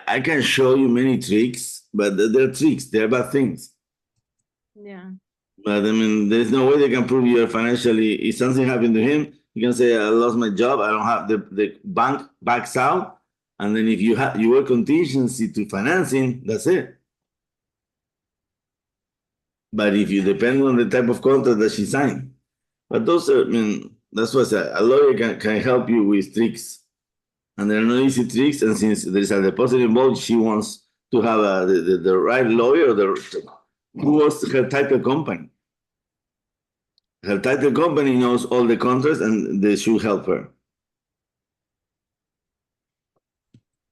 I can show you many tricks, but they're tricks. They're bad things. Yeah. But I mean, there's no way they can prove you're financially. If something happened to him, you can say, "I lost my job. I don't have the bank backs out." And then if you were contingency to financing, that's it. But if you depend on the type of contract that she signed, but those are, I mean, that's what I said. A lawyer can help you with tricks, and there are no easy tricks. And since there is a deposit involved, she wants to have the right lawyer, who wants her title company. Her title company knows all the contracts, and they should help her.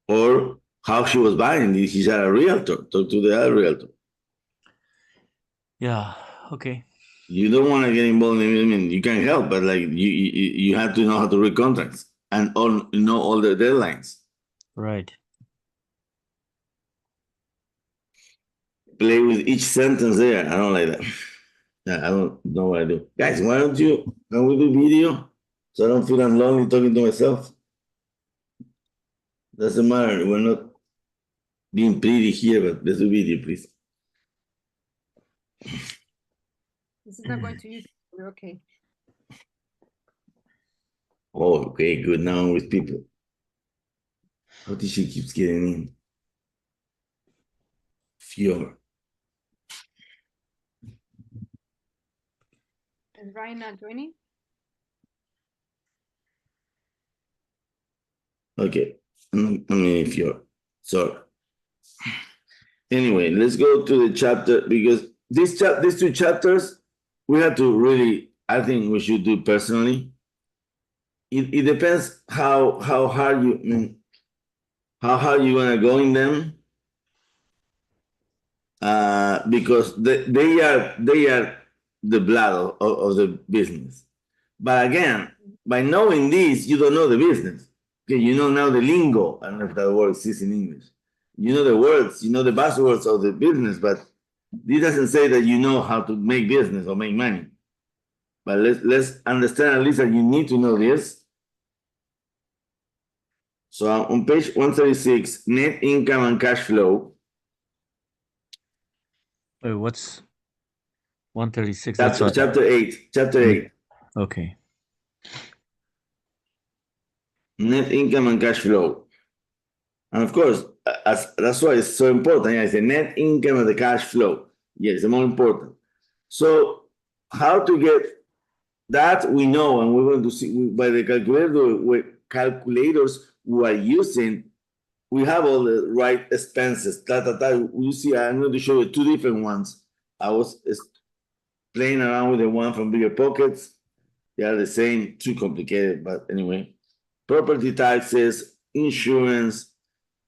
Or how she was buying. She's a realtor. Talk to the other realtor. Yeah. Okay. You don't want to get involved in. I mean, you can help, but like you have to know how to read contracts and know all the deadlines. Right. Play with each sentence there. I don't like that. I don't know what I do. Guys, can we do video so I don't feel I'm lonely talking to myself? Doesn't matter. We're not being pretty here, but let's do video, please. This is not going to use. We're okay. Oh, okay, good. Now I'm with people. How did she keeps getting in? Fior. Is Ryan not joining? Okay. I mean, if you're sorry. Anyway, let's go to the chapter because these two chapters we have to really. I think we should do personally. It depends how hard you how hard you wanna go in them. Because they are the blood of the business. But again, by knowing this, you don't know the business. Okay, you know now the lingo. I don't know if that word exists in English. You know the words, you know the buzzwords of the business, but this doesn't say that you know how to make business or make money. But let's understand at least that you need to know this. So on page 136, net income and cash flow. Wait, what's 136? Chapter 8. Chapter 8. Okay. Net income and cash flow. And of course, that's why it's so important. Yeah, it's the net income and the cash flow. Yes, the more important. So how to get that we know, and we're going to see by the calculators we are using, we have all the right expenses. You see, I'm going to show you two different ones. I was playing around with the one from Bigger Pockets. They are the same, too complicated, but anyway. Property taxes, insurance.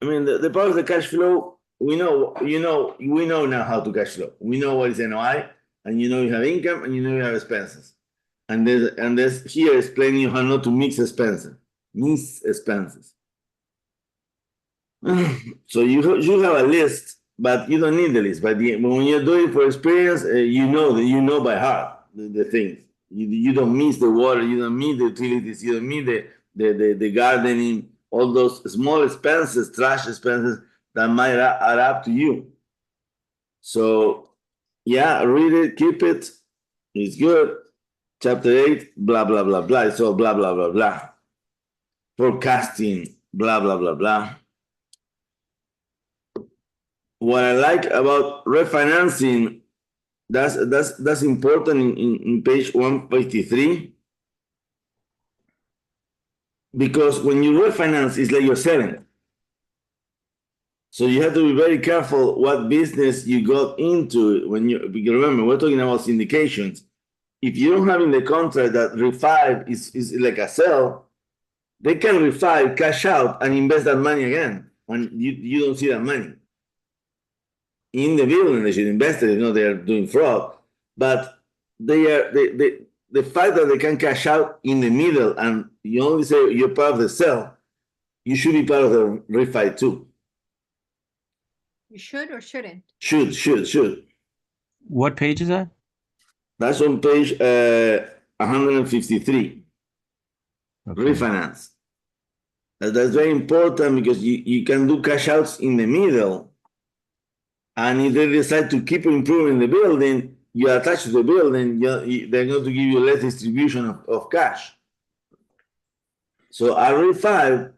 I mean, the part of the cash flow, we know now how to cash flow. We know what is NOI, and you know you have income, and you know you have expenses. And there's here explaining how not to mix expenses. So you have a list, but you don't need the list. But when you're doing for experience, you know by heart the things. You don't miss the water, you don't miss the utilities, you don't miss the gardening, all those small expenses, trash expenses that might add up to you. So yeah, read it, keep it. It's good. Chapter 8, blah, blah, blah, blah. It's all blah, blah, blah, blah. Forecasting, blah, blah, blah, blah. What I like about refinancing, that's important in page 153. Because when you refinance, it's like you're selling. So you have to be very careful what business you got into because remember, we're talking about syndications. If you don't have in the contract that refi is like a sell, they can refi, cash out, and invest that money again when you don't see that money. In the building, they should invest it. They are doing fraud, but the fact that they can cash out in the middle and you only say you're part of the sell, you should be part of the refi too. You should or shouldn't? Should. What page is that? That's on page 153. Okay. Refinance. That's very important because you can do cash outs in the middle. And if they decide to keep improving the building, you attach to the building, they're going to give you less distribution of cash. So RE5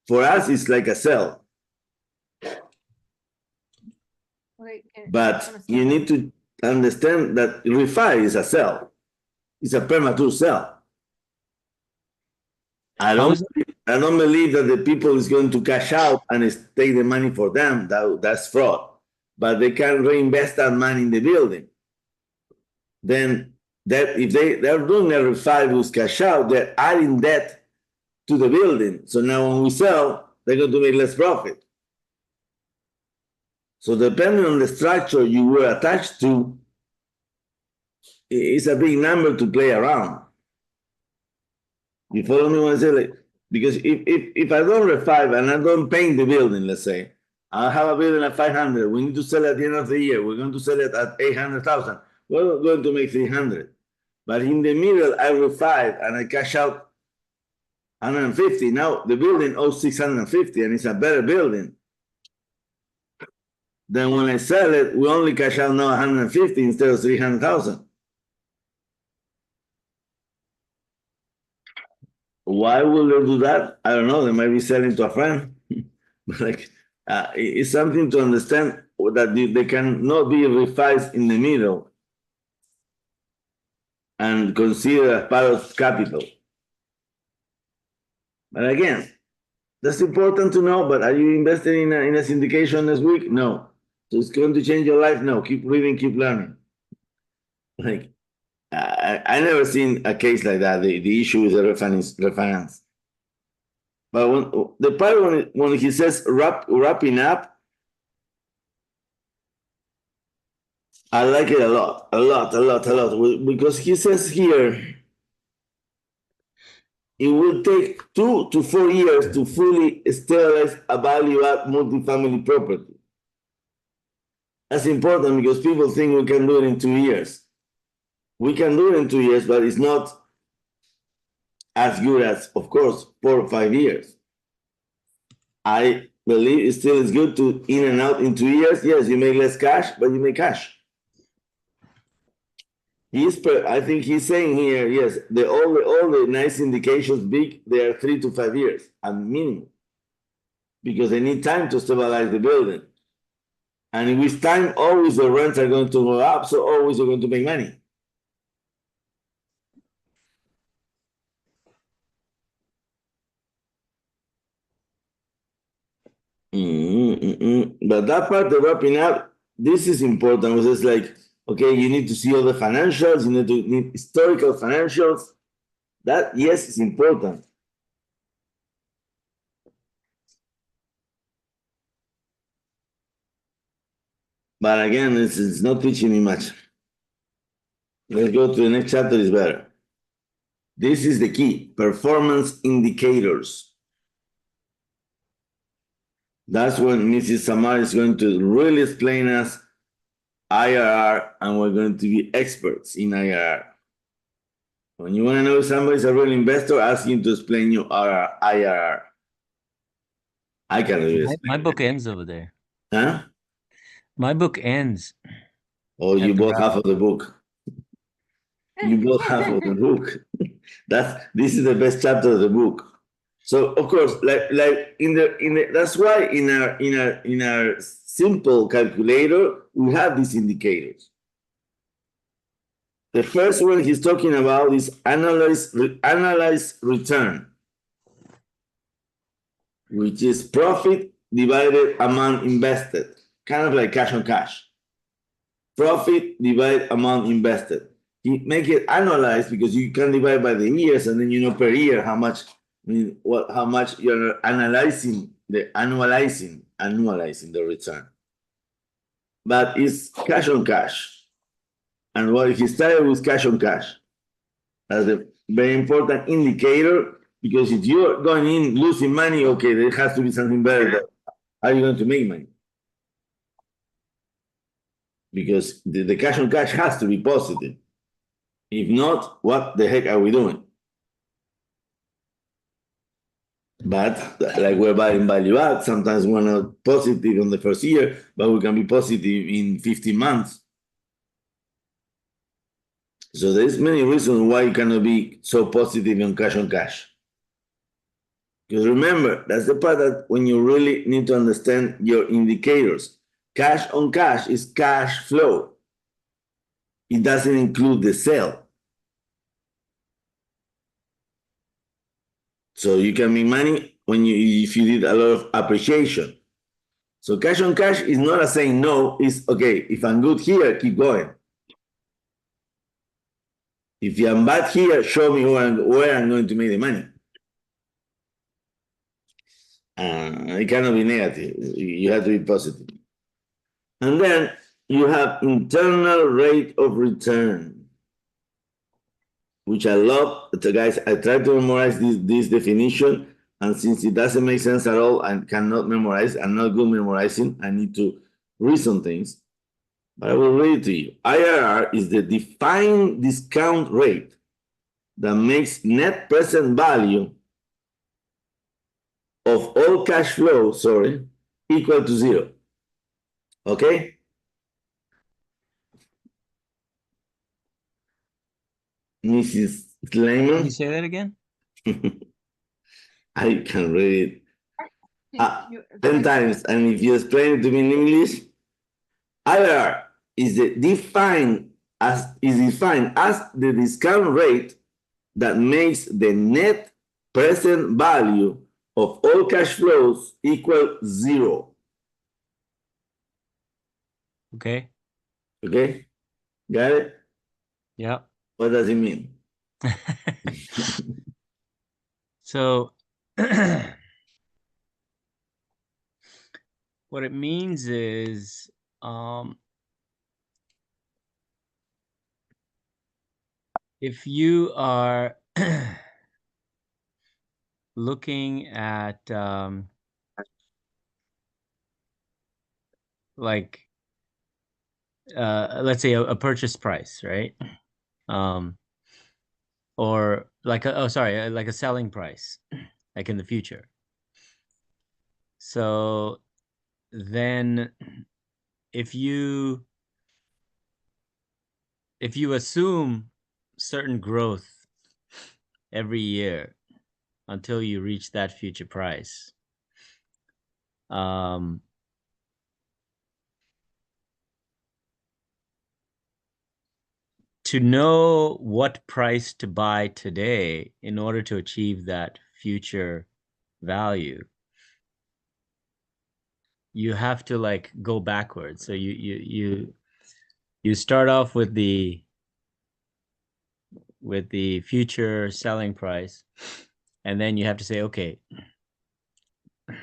for us is like a sell. Okay, But you need to understand that RE5 is a sell. It's a permature sell. I don't believe that the people is going to cash out and take the money for them. That's fraud. But they can reinvest that money in the building. Then that if they're doing RE5 with cash out, they're adding debt to the building. So now when we sell, they're going to make less profit. So depending on the structure you were attached to, it's a big number to play around. You follow me when I say like, because if I don't RE5 and I don't paint the building, let's say, I have a building at 500, we need to sell it at the end of the year, we're going to sell it at 800,000, we're going to make 300. But in the middle, I RE5 and I cash out 150. Now the building owes 650 and it's a better building. Then when I sell it, we only cash out now 150 instead of 300,000. Why will they do that? I don't know. They might be selling to a friend. But it's something to understand that they cannot be refinanced in the middle and considered as part of capital. But again, that's important to know. But are you invested in a syndication this week? No. So it's going to change your life? No. Keep reading, keep learning. Like I never seen a case like that. The issue is a refinance. But the part when he says wrapping up, I like it a lot, because he says here it will take 2 to 4 years to fully sterilize a value-add multifamily property. That's important because people think we can do it in 2 years. We can do it in 2 years, but it's not as good as, of course, 4 or 5 years. I believe it still is good to in and out in 2 years. Yes, you make less cash, but you make cash. I think he's saying here, yes, all the nice indications, big, they are 3 to 5 years at minimum, because they need time to stabilize the building. And with time, always the rents are going to go up, so always you're going to make money. But that part, the wrapping up, this is important. It's like, okay, you need to see all the financials, you need historical financials. That, yes, is important. But again, it's not teaching me much. Let's go to the next chapter, is better. This is the key, performance indicators. That's when Mrs. Samar is going to really explain us IRR, and we're going to be experts in IRR. When you want to know if somebody's a real investor, ask him to explain you IRR. I can really My book ends over there. Huh? My book ends. Oh, you bought half of the book. You bought half of the book. This is the best chapter of the book. So of course, like in the that's why in our simple calculator we have these indicators. The first one he's talking about is analyze return, which is profit divided amount invested, kind of like cash on cash. Profit divided amount invested. You make it annualized because you can divide by the years, and then you know per year how much. How much you're annualizing the return. But it's cash on cash. And what he started with cash on cash as a very important indicator, because if you're going in losing money, okay, there has to be something better. How are you going to make money? Because the cash on cash has to be positive. If not, what the heck are we doing? But like we're buying value add, sometimes we're not positive on the first year, but we can be positive in 15 months. So there's many reasons why you cannot be so positive on cash. Because remember, that's the part that when you really need to understand your indicators. Cash on cash is cash flow. It doesn't include the sale. So you can make money if you did a lot of appreciation. So cash on cash is not a saying no, it's okay, if I'm good here, keep going. If I'm bad here, show me where I'm going to make the money. It cannot be negative. You have to be positive. And then you have internal rate of return, which I love. So guys, I try to memorize this definition, and since it doesn't make sense at all and cannot memorize, I'm not good memorizing, I need to reason things. But I will read it to you. IRR is the defined discount rate that makes net present value of all cash flow, equal to 0. Okay? Mrs. Can Lehman? you say that again? I can read it You- 10 times, and if you explain it to me in English, IRR is defined as the discount rate that makes the net present value of all cash flows equal 0. Okay. Okay? Got it? Yeah. What does it mean? So what it means is if you are looking at like let's say a purchase price, right? Or like like a selling price, like in the future. So then if you assume certain growth every year until you reach that future price, to know what price to buy today in order to achieve that future value, you have to like go backwards. So you start off with the future selling price, and then you have to say, okay,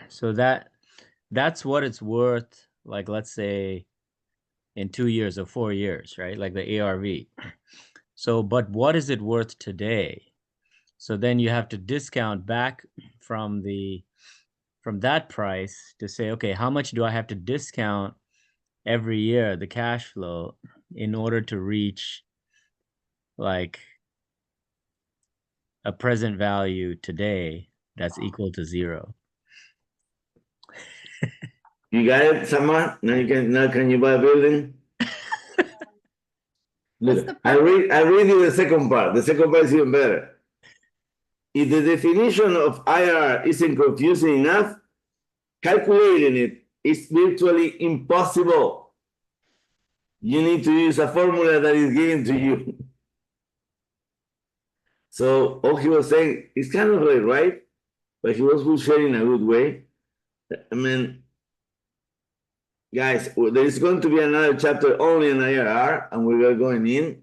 so that's what it's worth, like let's say in 2 years or 4 years, right? Like the ARV. So, but what is it worth today? So then you have to discount back from that price to say, okay, how much do I have to discount every year the cash flow in order to reach like a present value today that's equal to 0. You got it, Sama? Now can you buy a building? What's Look, the I read you the second part. The second part is even better. If the definition of IRR isn't confusing enough, calculating it is virtually impossible. You need to use a formula that is given to you. So all he was saying is kind of like right, but he was sharing in a good way. I mean, guys, there is going to be another chapter only on IRR, and we are going in.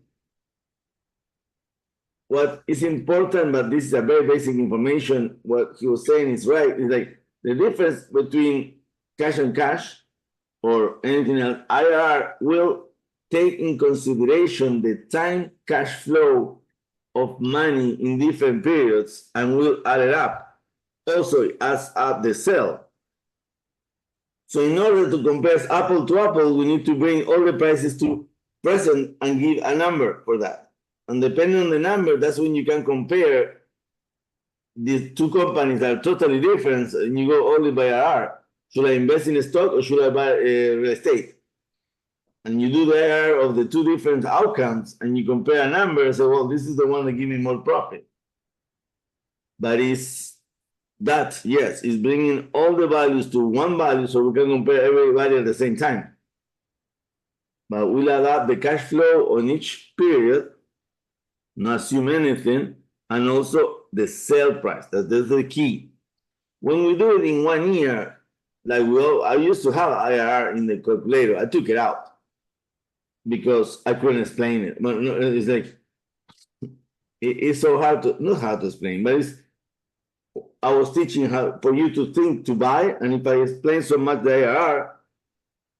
What is important, but this is a very basic information, what he was saying is right, is like the difference between cash and cash or anything else, IRR will take in consideration the time cash flow of money in different periods and will add it up. Also, it adds up the sale. So in order to compare apple to apple, we need to bring all the prices to present and give a number for that. And depending on the number, that's when you can compare these two companies are totally different, and you go only by IRR. Should I invest in a stock or should I buy real estate? And you do the IRR of the two different outcomes, and you compare a number and say, well, this is the one that gives me more profit. But it's that, yes, it's bringing all the values to one value so we can compare everybody at the same time. But we'll adapt the cash flow on each period, not assume anything, and also the sale price. That's the key. When we do it in 1 year, like I used to have IRR in the calculator. I took it out because I couldn't explain it. But no, it's like it's so hard to not hard to explain, but I was teaching how for you to think to buy, and if I explain so much the IRR,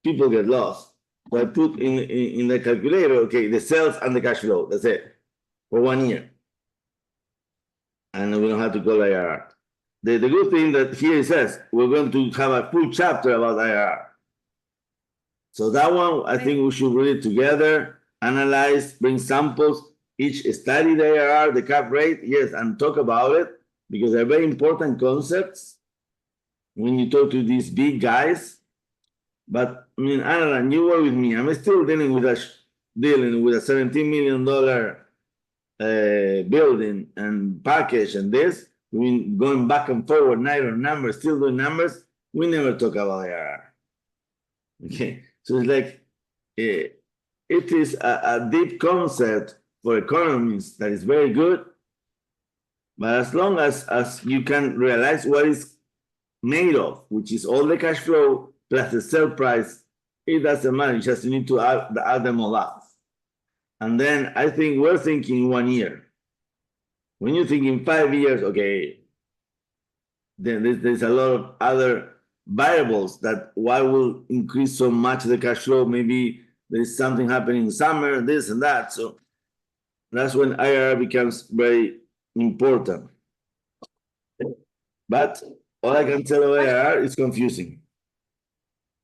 people get lost. So I put in the calculator, okay, the sales and the cash flow. That's it for 1 year, and we don't have to call IRR. The good thing that here it says we're going to have a full chapter about IRR. So that one, I think we should read it together, analyze, bring samples, each study the IRR, the cap rate, yes, and talk about it, because they're very important concepts when you talk to these big guys. But I mean, Alan, you were with me. I'm still dealing with a $17 million building and package and this. I mean, going back and forward, night on numbers, still doing numbers. We never talk about IRR. Okay, so it's like it is a deep concept for economists that is very good. But as long as you can realize what it's made of, which is all the cash flow plus the sale price, it doesn't matter. You just need to add them all up. And then I think we're thinking 1 year. When you think in 5 years, okay, then there's a lot of other variables that why will increase so much the cash flow. Maybe there's something happening in summer, this and that. So that's when IRR becomes very important. But all I can tell about IRR is confusing.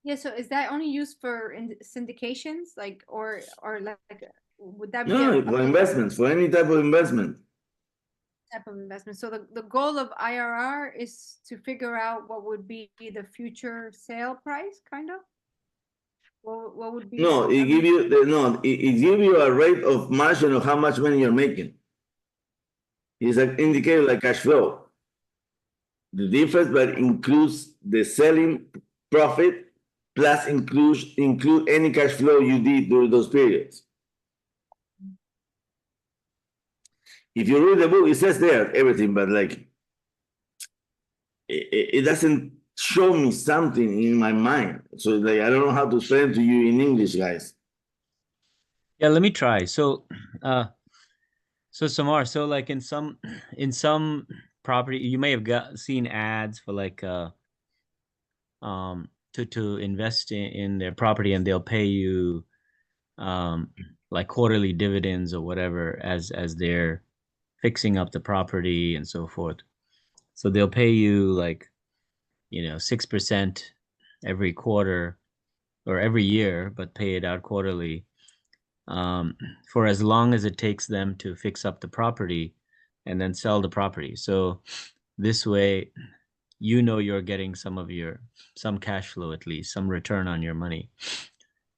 Yeah, so is that only used for syndications, like, or like, would that be No, for investments, for any type of investment. Type of investment? So the goal of IRR is to figure out what would be the future sale price, kind of. What would be? No, it give you it give you a rate of margin of how much money you're making. It's an indicator like cash flow. The difference, but includes the selling profit plus include any cash flow you did during those periods. If you read the book, it says there everything, but like it doesn't show me something in my mind. So like I don't know how to explain to you in English, guys. Yeah, let me try. So Samar, so like in some property, you may have seen ads for like to invest in their property, and they'll pay you like quarterly dividends or whatever as they're fixing up the property and so forth. So they'll pay you like 6% every quarter or every year, but pay it out quarterly for as long as it takes them to fix up the property and then sell the property. So this way, you're getting some cash flow, at least some return on your money.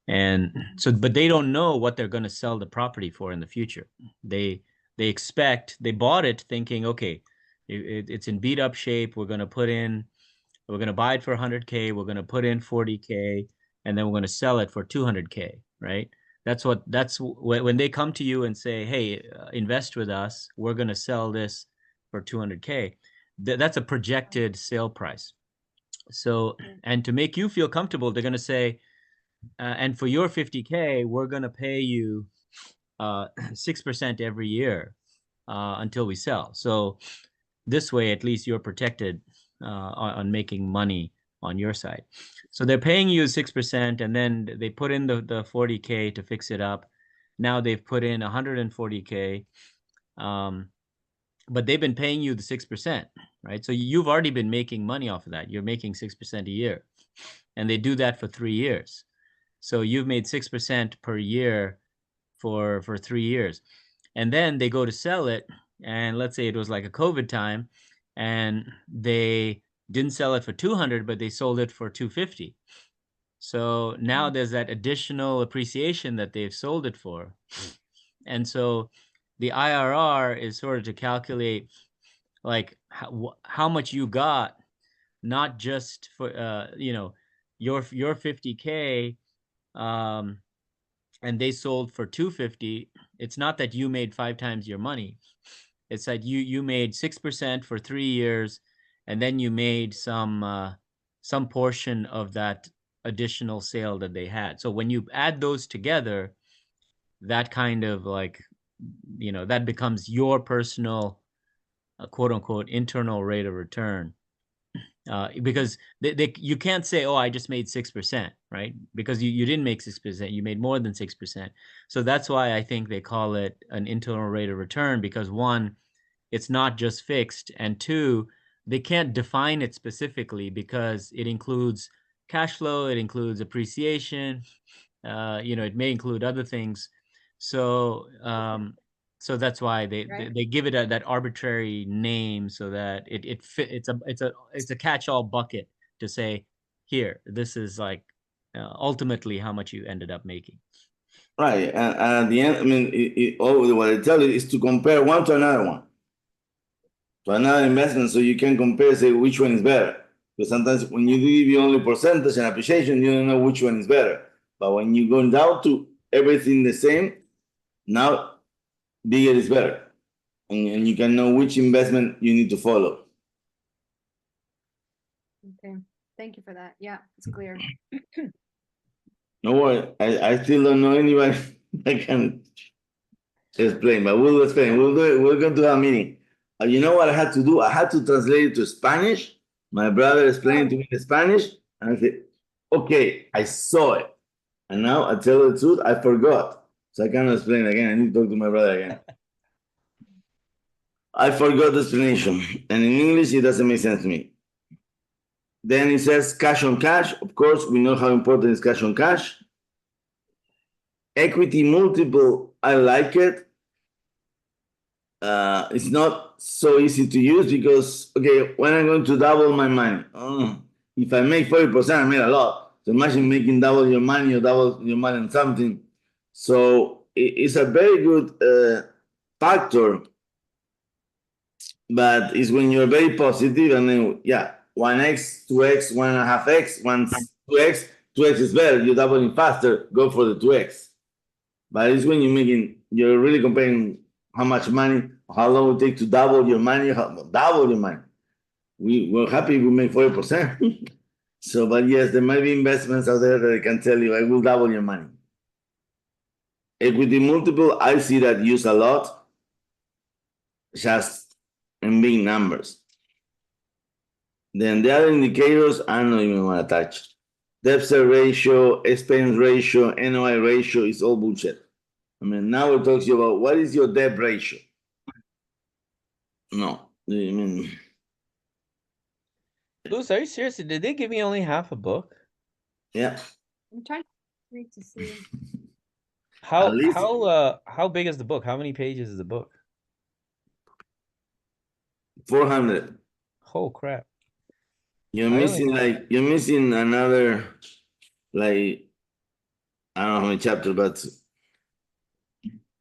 And so, but they don't know what they're going to sell the property for in the future. They bought it thinking, okay, it's in beat up shape. We're going to buy it for 100K. We're going to put in 40K, and then we're going to sell it for 200K, right? That's when they come to you and say, hey, invest with us. We're going to sell this for 200K. That's a projected sale price. So, and to make you feel comfortable, they're going to say, and for your 50K, we're going to pay you 6% every year until we sell. So this way, at least you're protected on making money on your side. So they're paying you 6%, and then they put in the 40K to fix it up. Now they've put in 140K, but they've been paying you the 6%, right? So you've already been making money off of that. You're making 6% a year, and they do that for 3 years. So you've made 6% per year for 3 years. And then they go to sell it, and let's say it was like a COVID time, and they didn't sell it for 200, but they sold it for 250. So now there's that additional appreciation that they've sold it for. And so the IRR is sort of to calculate like how much you got, not just for your 50K, and they sold for 250. It's not that you made 5 times your money. It's that you made 6% for 3 years, and then you made some portion of that additional sale that they had. So when you add those together, that kind of like, that becomes your personal quote unquote internal rate of return. Because you can't say, oh, I just made 6%, right? Because you didn't make 6%, you made more than 6%. So that's why I think they call it an internal rate of return, because one, it's not just fixed, and two, they can't define it specifically because it includes cash flow, it includes appreciation, it may include other things. So so that's why they give it that arbitrary name, so that it's a catch-all bucket to say, here, this is like ultimately how much you ended up making. Right, and at the end, I mean, what I tell you is to compare one to another one, to another investment, so you can compare, say which one is better. Because sometimes when you give you only percentage and appreciation, you don't know which one is better. But when you go down to everything the same, now bigger is better, and you can know which investment you need to follow. Okay, thank you for that. Yeah, it's clear. No worry, I still don't know anybody that can explain, but we'll explain. We'll do it. We're going to have a meeting. You know what I had to do? I had to translate it to Spanish. My brother explained to me in Spanish, and I said, okay, I saw it. And now I tell you the truth, I forgot. So I cannot explain it again. I need to talk to my brother again. I forgot the explanation. And in English, it doesn't make sense to me. Then it says cash on cash. Of course, we know how important is cash on cash. Equity multiple, I like it. It's not so easy to use because, okay, when I'm going to double my money? If I make 40%, I made a lot. So imagine making double your money or double your money on something. So it's a very good factor, but it's when you're very positive and then, yeah, 1x, 2x, 1.5x, 2x, 2x is better. You're doubling faster, go for the 2x. But it's when you're really comparing how much money, how long it will take to double your money, double your money. We're happy we make 40%. So, but yes, there might be investments out there that I can tell you, I will double your money. Equity multiple, I see that used a lot, just in big numbers. Then the other indicators, I don't even want to touch. Debt service ratio, expense ratio, NOI ratio is all bullshit. I mean, now we're talking about what is your debt ratio? No, I mean, Luz, are you serious? Did they give me only half a book? yeah. I'm trying to read to see. How big is the book? How many pages is the book? 400. Oh crap. You're missing another, like, I don't know how many chapters, but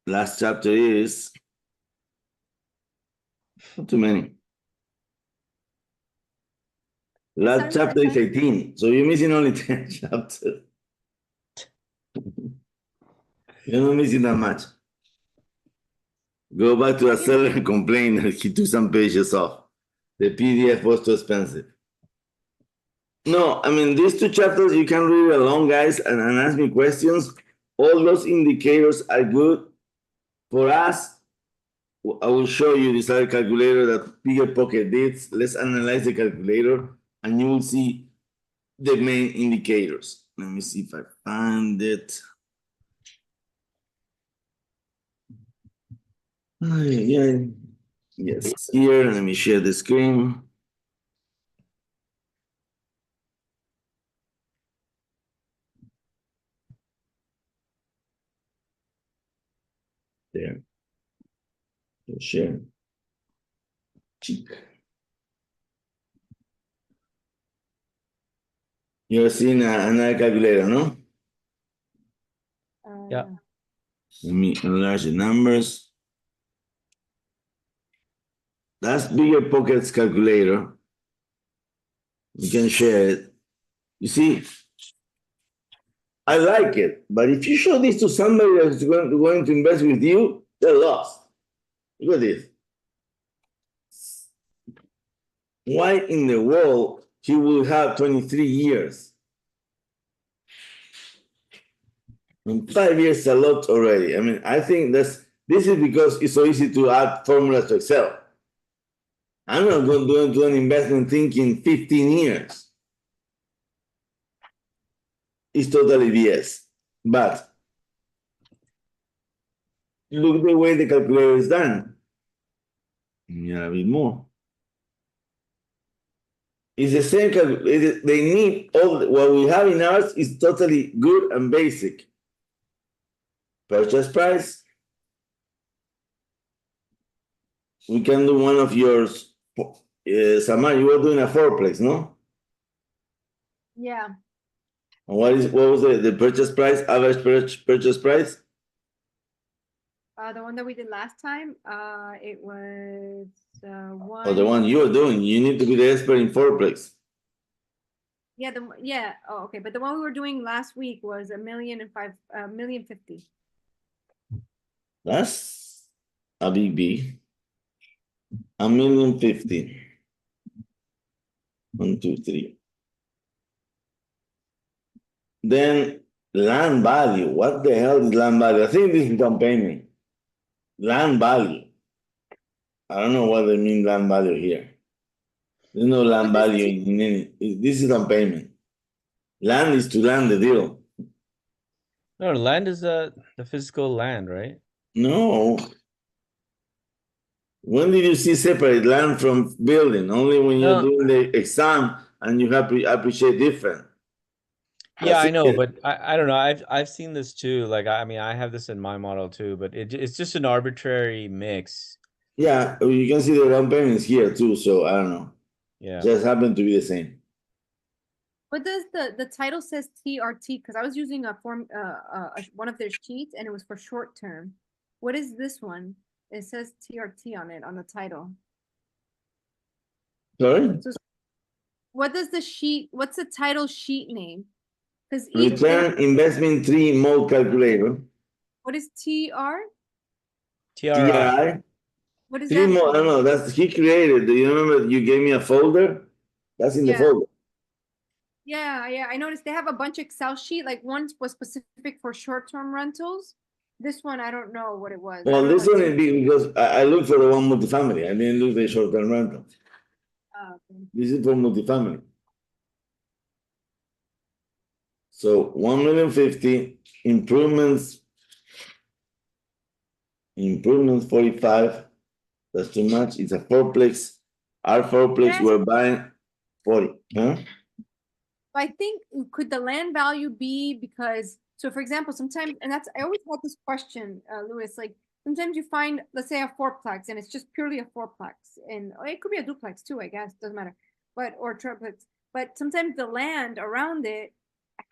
last chapter is not too many. Last chapter is 18, so you're missing only 10 chapters. You're not missing that much. Go back to the seller and complain that he took some pages off. The PDF was too expensive. No, I mean, these 2 chapters, you can read along, guys, and ask me questions. All those indicators are good for us. I will show you this other calculator that Bigger Pocket did. Let's analyze the calculator, and you will see the main indicators. Let me see if I find it. Yeah. Yes, here. Let me share the screen. There. Share. Cheap. You're seeing another calculator, no? Yeah. Let me enlarge the numbers. That's Bigger Pockets calculator. You can share it. You see, I like it, but if you show this to somebody that's going to invest with you, they're lost. Look at this. Why in the world he will have 23 years? And 5 years is a lot already. I mean, I think this is because it's so easy to add formulas to Excel. I'm not going to do an investment thinking 15 years. It's totally BS. But look the way the calculator is done. Yeah, a bit more. It's the same. They need all what we have in ours is totally good and basic. Purchase price. We can do one of yours. Samar, you were doing a fourplex, no? Yeah. And what was the purchase price? Average purchase price? The one that we did last time, it was one. Or the one you're doing. You need to be the expert in fourplex. Yeah, Oh, okay. But the one we were doing last week was $1,050,000. That's a big B. $1,050,000. 1, 2, 3. Then land value. What the hell is land value? I think this is down payment. Land value. I don't know what they mean land value here. There's no land value in any. This is down payment. Land is to land the deal. No, land is the physical land, right? No. When did you see separate land from building? Only when you're doing the exam and you have to appreciate different. Yeah, I know, but I don't know. I've seen this too. Like, I mean, I have this in my model too, but it's just an arbitrary mix. Yeah, you can see the down payments here too. So I don't know. Yeah. Just happen to be the same. What does the title says TRT? Because I was using a form one of their sheets and it was for short term. What is this one? It says TRT on it on the title. Sorry? So what does the sheet? What's the title sheet name? Because Return Investment 3 Mode Calculator. What is TR? TRI. What is 3 that? mode. I don't know. That's he created. Do you remember you gave me a folder? That's in the folder. Yeah. I noticed they have a bunch of Excel sheet. Like one was specific for short-term rentals. This one, I don't know what it was. Well, this one is big because I looked for the one multifamily. I didn't look for the short-term rental. Okay. This is for multifamily. So 1,050,000 improvements. Improvements 45. That's too much. It's a fourplex. Our fourplex we're buying 40. Huh? I think could the land value be because so for example sometimes and that's I always had this question, Louis, like sometimes you find let's say a fourplex and it's just purely a fourplex and it could be a duplex too, I guess, doesn't matter, but or triplex, but sometimes the land around it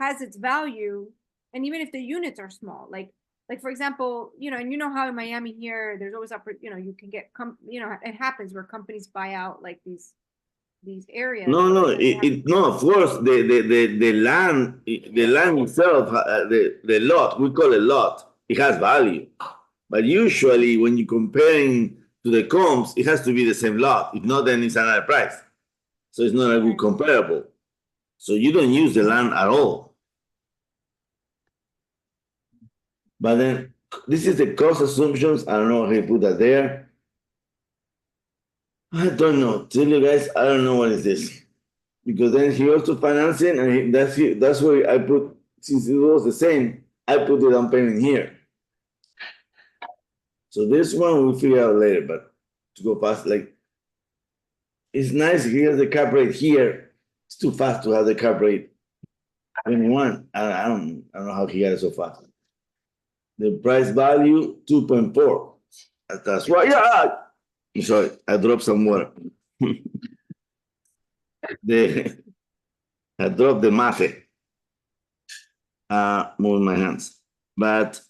has its value and even if the units are small, like for example, and you know how in Miami here there's always you can get it happens where companies buy out like these areas. No, of course the land itself, the lot, we call it lot, it has value. But usually when you're comparing to the comps, it has to be the same lot. If not, then it's another price. So it's not a good comparable. So you don't use the land at all. But then this is the cost assumptions. I don't know how you put that there. I don't know. Tell you guys, I don't know what is this. Because then he goes to financing, and that's where I put, since it was the same, I put the down payment here. So this one we'll figure out later, but to go fast, like, it's nice he has the cap rate here. It's too fast to have the cap rate 21. I don't know how he got it so fast. The price value 2.4. That's right. Yeah. I'm sorry, I dropped some water. the I dropped the mate. Moving my hands. But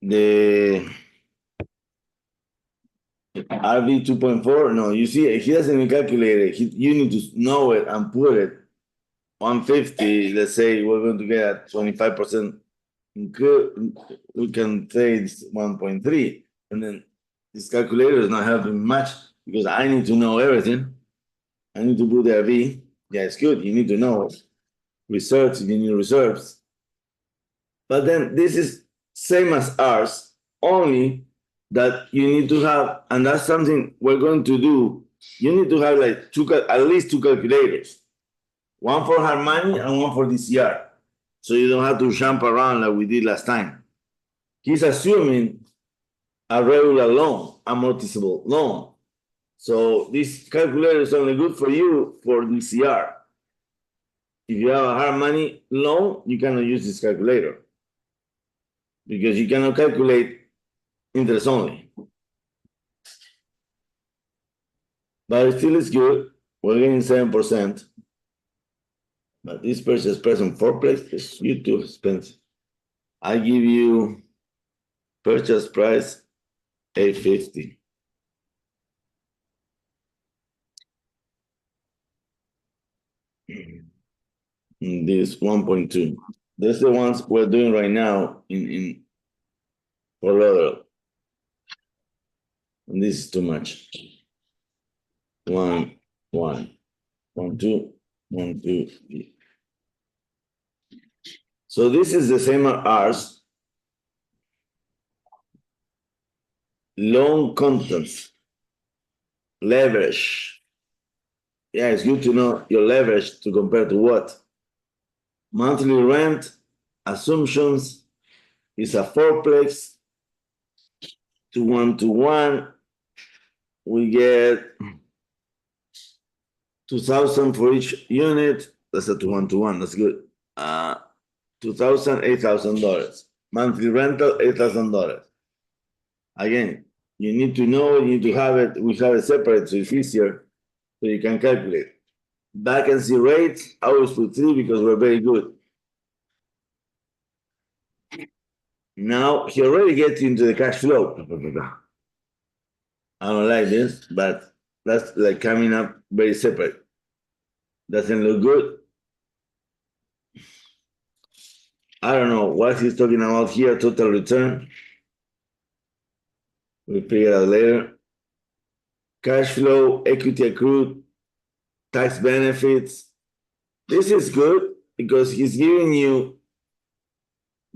the RV 2.4, no, you see, he doesn't even calculate it. You need to know it and put it 150. Let's say we're going to get 25%. We can say it's 1.3. And then this calculator is not helping much because I need to know everything. I need to put the RV. Yeah, it's good. You need to know research, you need reserves. But then this is same as ours, only that you need to have, and that's something we're going to do. You need to have like at least two calculators, one for hard money and one for DCR, so you don't have to jump around like we did last time. He's assuming a regular loan, amortizable loan. So this calculator is only good for you for DCR. If you have a hard money loan, you cannot use this calculator because you cannot calculate interest only. But it still is good. We're getting 7%. But this purchase price on fourplex is too expensive. I give you purchase price $850. This 1.2. That's the ones we're doing right now in Fort Lauderdale. And this is too much. 1, 1, 1, 2, 1, 2, 3. So this is the same as ours. Loan contents, leverage. Yeah, it's good to know your leverage to compare to what? Monthly rent, assumptions is a fourplex, 2-1-1. We get 2,000 for each unit. That's a 2-1-1. That's good. $2,000, $8,000. Monthly rental, $8,000. Again, you need to know, you need to have it. We have it separate, so it's easier, so you can calculate. Vacancy rates, I always put 3 because we're very good. Now, he already gets into the cash flow. I don't like this, but that's like coming up very separate. Doesn't look good. I don't know what he's talking about here, total return. We'll figure it out later. Cash flow, equity accrued, tax benefits. This is good because he's giving you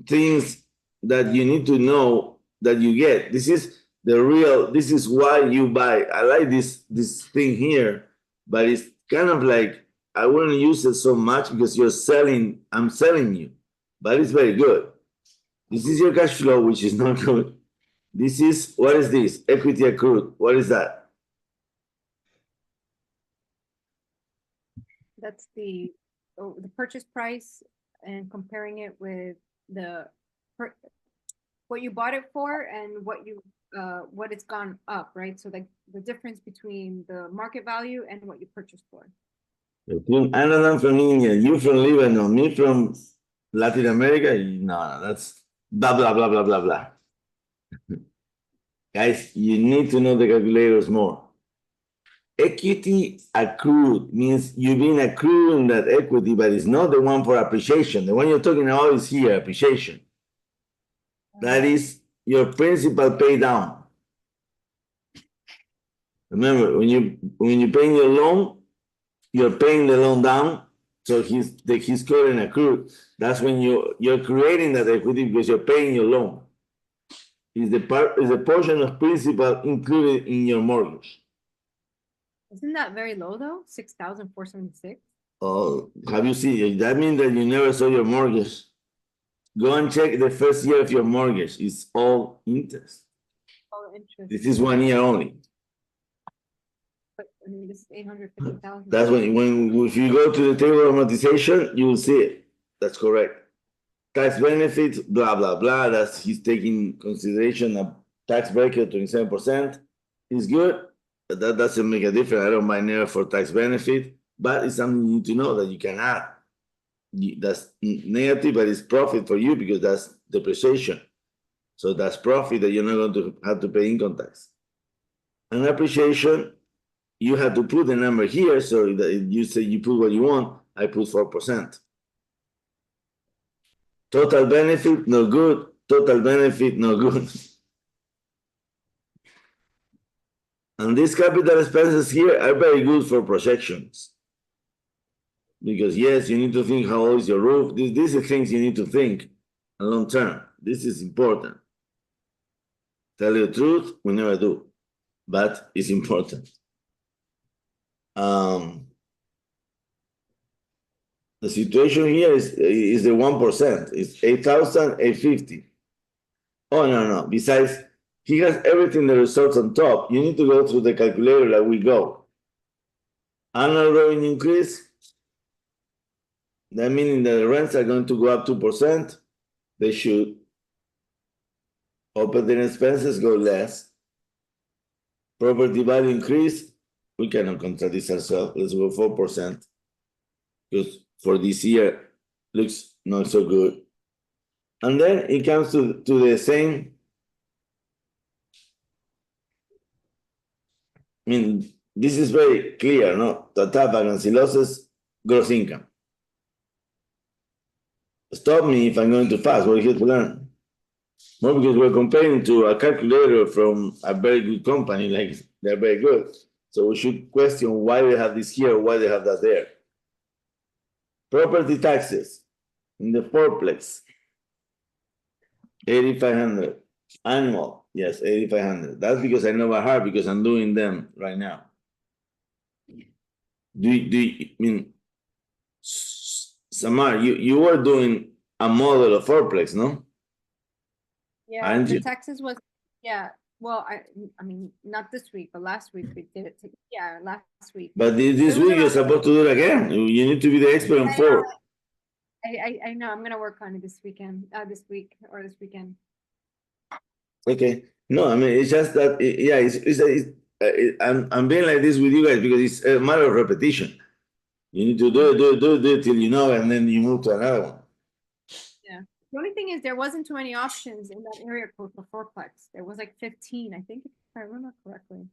things that you need to know that you get. This is the real, this is why you buy. I like this thing here, but it's kind of like, I wouldn't use it so much because you're selling, I'm selling you, but it's very good. This is your cash flow, which is not good. This is, what is this? Equity accrued. What is that? That's the purchase price and comparing it with what you bought it for and what it's gone up, right? So like the difference between the market value and what you purchased for. I'm from India, you from Lebanon, me from Latin America. No, that's blah, blah, blah, blah, blah, blah. Guys, you need to know the calculators more. Equity accrued means you've been accruing that equity, but it's not the one for appreciation. The one you're talking about is here, appreciation. That is your principal pay down. Remember, when you paying your loan, you're paying the loan down. So he's calling accrued. That's when you're creating that equity because you're paying your loan. Is the portion of principal included in your mortgage? Isn't that very low though? 6,476. Oh, have you seen? That means that you never saw your mortgage. Go and check the first year of your mortgage. It's all interest. All interest. This is 1 year only. But I mean, this is 850,000. That's if you go to the table of amortization, you will see it. That's correct. Tax benefits, blah, blah, blah. That's he's taking consideration a tax bracket of 27%. Is good. that doesn't make a difference. I don't mind never for tax benefit, but it's something you need to know that you can add. That's negative, but it's profit for you because that's depreciation. So that's profit that you're not going to have to pay income tax. And appreciation, you have to put the number here. So that you say you put what you want, I put 4%. Total benefit, no good. Total benefit, no good. And these capital expenses here are very good for projections. Because yes, you need to think how old is your roof. These are things you need to think long term. This is important. Tell you the truth, we never do, but it's important. The situation here is the 1%. It's 8,850. Oh, no. Besides, he has everything that results on top. You need to go through the calculator like we go. Annual revenue increase. That meaning that the rents are going to go up 2%. They should. Operating expenses go less. Property value increase. We cannot contradict ourselves. Let's go 4%. Because for this year, looks not so good. And then it comes to the same. I mean, this is very clear, no? Total vacancy losses, gross income. Stop me if I'm going too fast. We're here to learn. Well, because we're comparing to a calculator from a very good company, like they're very good. So we should question why they have this here, why they have that there. Property taxes in the fourplex, 8,500 annual. Yes, 8,500. That's because I know by heart because I'm doing them right now. I mean, Samar, you were doing a model of fourplex, no? Yeah, Aren't the you? taxes was, yeah, well, I mean, not this week, but last week we did it, yeah, last week. But this It was week you're around- supposed to do it again. You need to be the expert on four. I know, I'm gonna work on it this weekend, this week, or this weekend. Okay. No, I mean, it's just that, yeah, I'm being like this with you guys because it's a matter of repetition. You need to do it till you know, and then you move to another one. Yeah. The only thing is there wasn't too many options in that area code for fourplex. There was like 15, I think, if I remember correctly.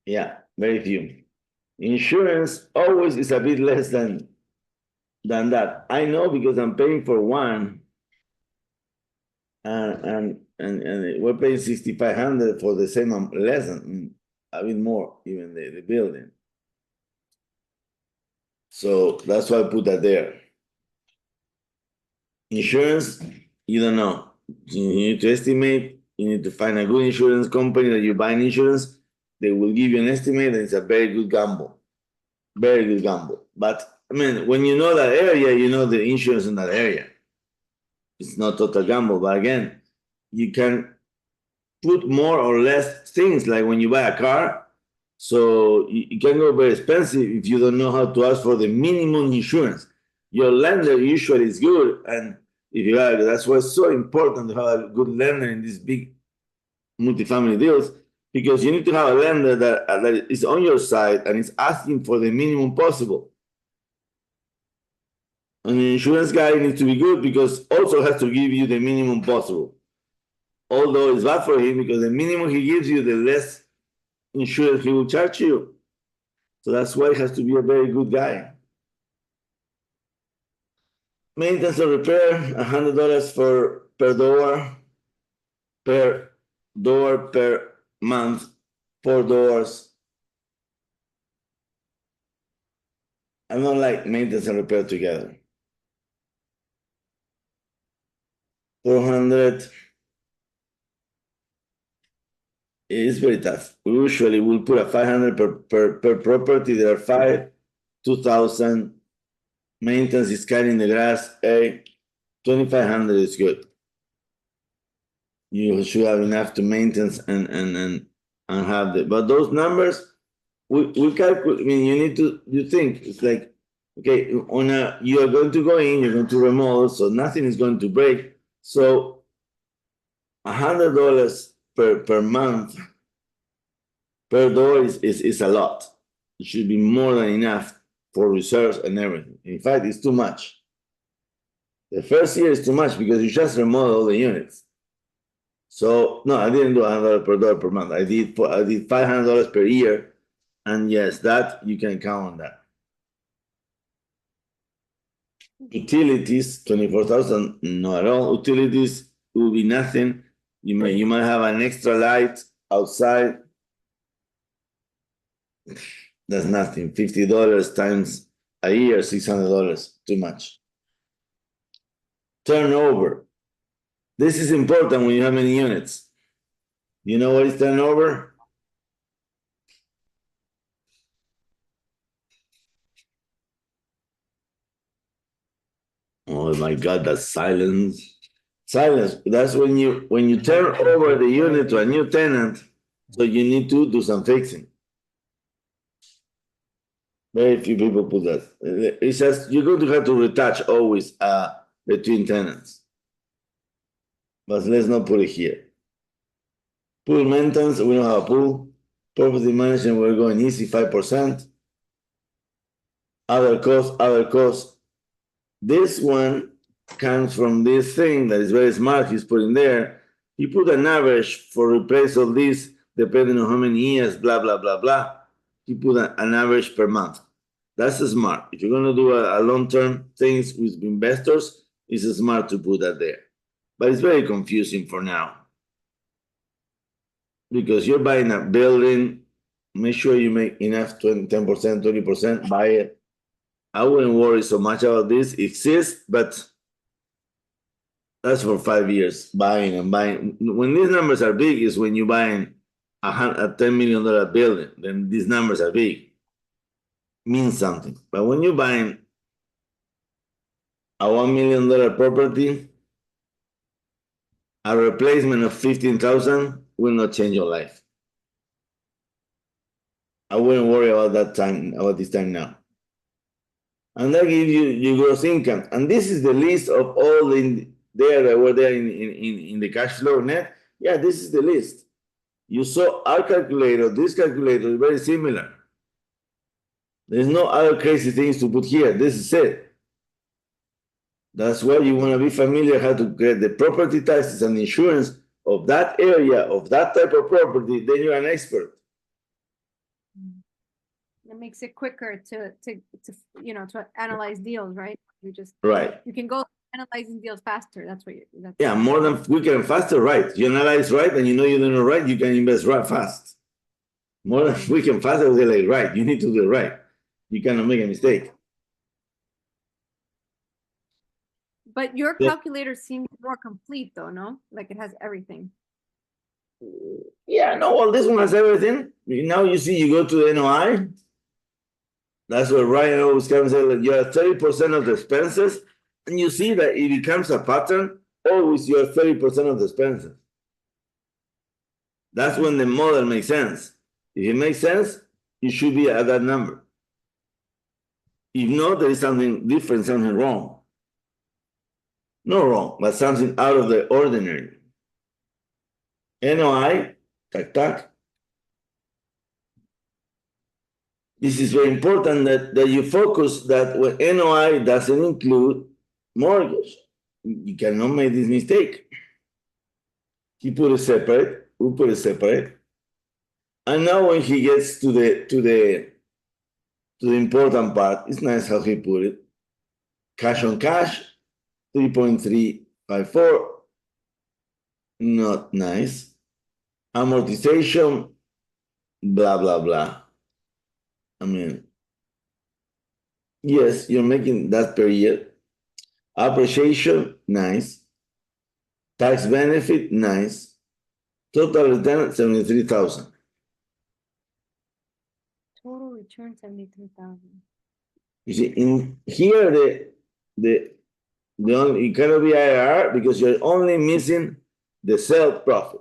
Yeah, very few. Insurance always is a bit less than that. I know because I'm paying for one, and we're paying 6,500 for the same lesson, a bit more even the building. So that's why I put that there. Insurance, you don't know. You need to estimate. You need to find a good insurance company that you buy an insurance. They will give you an estimate, and it's a very good gamble. Very good gamble. But I mean, when you know that area, you know the insurance in that area. It's not total gamble, but again, you can put more or less things like when you buy a car. So it can go very expensive if you don't know how to ask for the minimum insurance. Your lender usually is good, and if you have, that's why it's so important to have a good lender in these big multifamily deals, because you need to have a lender that is on your side and is asking for the minimum possible. And the insurance guy needs to be good because also has to give you the minimum possible. Although it's bad for him because the minimum he gives you, the less insurance he will charge you. So that's why he has to be a very good guy. Maintenance or repair, $100 per door per month, 4 doors. I don't like maintenance and repair together. 400. It is very tough. We usually will put a 500 per property. There are 5, 2,000. Maintenance is cutting the grass. 2,500 is good. You should have enough to maintenance and have the. But those numbers, we calculate. I mean, you think it's like, okay, you are going to go in, you're going to remodel, so nothing is going to break. So $100 per month per door is a lot. It should be more than enough for reserves and everything. In fact, it's too much. The first year is too much because you just remodel the units. So no, I didn't do $100 per door per month. I did $500 per year, and yes, that you can count on that. Utilities, 24,000, not at all. Utilities will be nothing. You might have an extra light outside. That's nothing. $50 times a year, $600. Too much. Turnover. This is important when you have many units. You know what is turnover? Oh my God, that's silence. Silence. That's when you turn over the unit to a new tenant, so you need to do some fixing. Very few people put that. It's just you're going to have to retouch always between tenants. But let's not put it here. Pool maintenance, we don't have a pool. Property management, we're going easy, 5%. Other costs. This one comes from this thing that is very smart. He's putting there. He put an average for replace of this, depending on how many years, blah, blah, blah, blah. He put an average per month. That's smart. If you're going to do a long-term things with investors, it's smart to put that there. But it's very confusing for now. Because you're buying a building, make sure you make enough 10%, 20%, buy it. I wouldn't worry so much about this. It exists, but that's for 5 years, buying and buying. When these numbers are big is when you're buying a $10 million building, then these numbers are big. Means something. But when you're buying a $1 million property, a replacement of 15,000 will not change your life. I wouldn't worry about this time now. And that gives you your gross income. And this is the list of all that were there in the cash flow net. Yeah, this is the list. You saw our calculator, this calculator is very similar. There's no other crazy things to put here. This is it. That's why you want to be familiar how to get the property taxes and insurance of that area, of that type of property, then you're an expert. It makes it quicker to analyze deals, right? You can go analyzing deals faster. That's what yeah, more than quicker and faster, right? You analyze right, and you know you're doing it right, you can invest right fast. More than quick and faster, they're like, right, you need to do it right. You cannot make a mistake. But your calculator seems more complete though, no? Like it has everything. Yeah, no, well, this one has everything. Now you see, you go to the NOI. That's what Ryan always comes in, like you're 30% of the expenses, and you see that it becomes a pattern. Always you're 30% of the expenses. That's when the model makes sense. If it makes sense, you should be at that number. If not, there is something different, something wrong. Not wrong, but something out of the ordinary. NOI, tac, tac. This is very important that you focus that when NOI doesn't include mortgage. You cannot make this mistake. He put it separate, we put it separate. And now when he gets to the important part, it's nice how he put it. Cash on cash, 3.354. Not nice. Amortization, blah, blah, blah. I mean, yes, you're making that per year. Appreciation, nice. Tax benefit, nice. Total return, 73,000. Total return, 73,000. You see, in here, the only, it cannot be IRR because you're only missing the sale profit,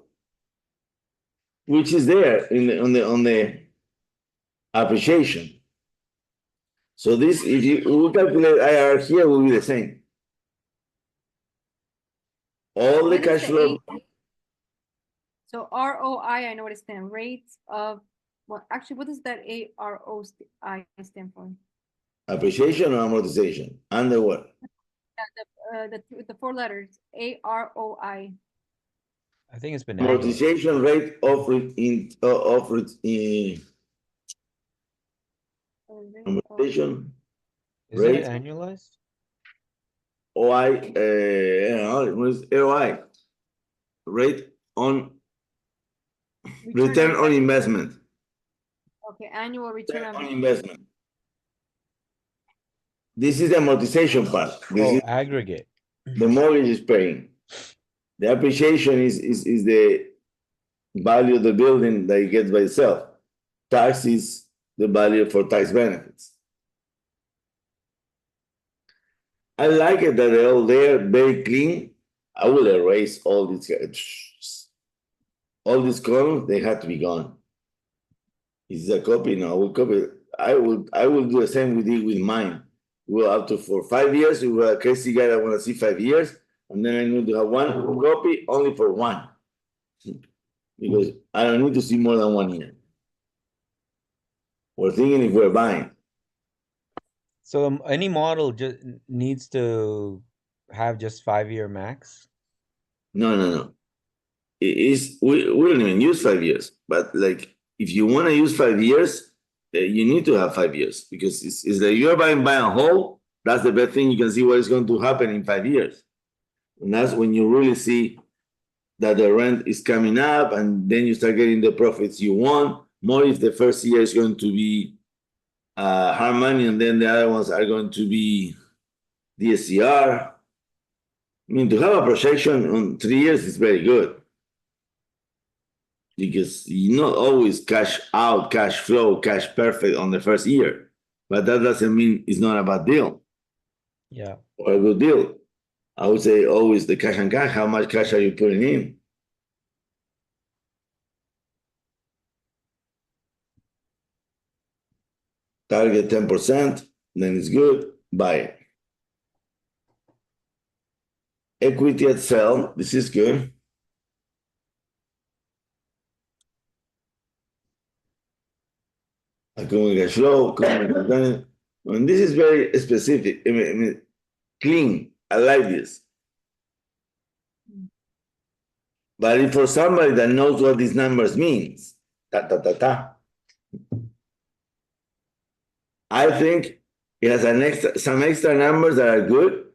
which is there on the appreciation. So this, if we calculate IRR here, will be the same. All the cash flow. So ROI, I know what it stands. Rates of Well, actually, what does that AROI stand for? Appreciation or amortization? Under what? The 4 letters, AROI. I think it's been annual. Amortization rate offered in amortization Is rate. it annualized? OI, what is ROI? Rate on return on investment. Okay, annual return Return on on investment. This is the amortization part. This is Aggregate. the mortgage is paying. The appreciation is the value of the building that it gets by itself. Tax is the value for tax benefits. I like it that they're all there, very clean. I will erase all these columns. They have to be gone. Is this a copy? No, I will copy. I will do the same with mine. We'll up to for 5 years. We were a crazy guy that want to see 5 years, and then I need to have one copy only for one, because I don't need to see more than 1 year. We're thinking if we're buying. So any model just needs to have just 5-year max? No. We don't even use 5 years, but like if you want to use 5 years, you need to have 5 years, because it's like you're buying a whole. That's the best thing. You can see what is going to happen in 5 years, and that's when you really see that the rent is coming up, and then you start getting the profits you want. More if the first year is going to be hard money, and then the other ones are going to be DSCR. I mean, to have a projection on 3 years is very good, because you not always cash out, cash flow, cash perfect on the first year, but that doesn't mean it's not a bad deal. Yeah. Or a good deal. I would say always the cash and cash. How much cash are you putting in? Target 10%, then it's good. Buy it. Equity at sell. This is good. Accumulated cash flow. And this is very specific. I mean, clean. I like this. But if for somebody that knows what these numbers means, I think it has some extra numbers that are good.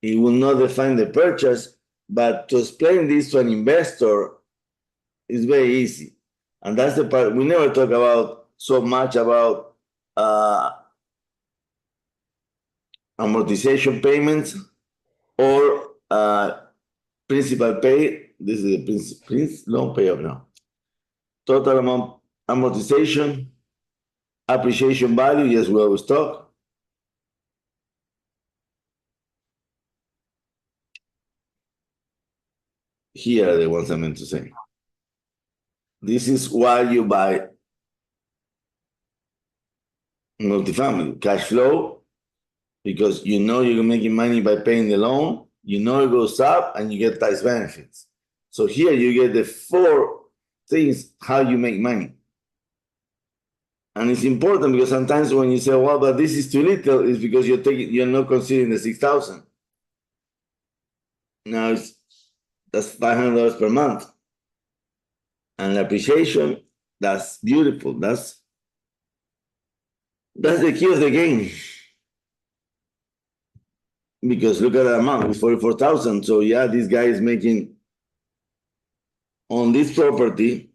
It will not define the purchase, but to explain this to an investor is very easy. And that's the part we never talk about so much about amortization payments or principal pay. This is the principal loan payoff now. Total amount amortization, appreciation value. Yes, we always talk. Here are the ones I meant to say. This is why you buy multifamily. Cash flow, because you know you're making money by paying the loan. You know it goes up and you get tax benefits. So here you get the 4 things how you make money. And it's important because sometimes when you say, well, but this is too little, it's because you're not considering the 6,000. Now that's $500 per month. And appreciation, that's beautiful. That's the key of the game. Because look at the amount, it's 44,000. So yeah, this guy is making on this property,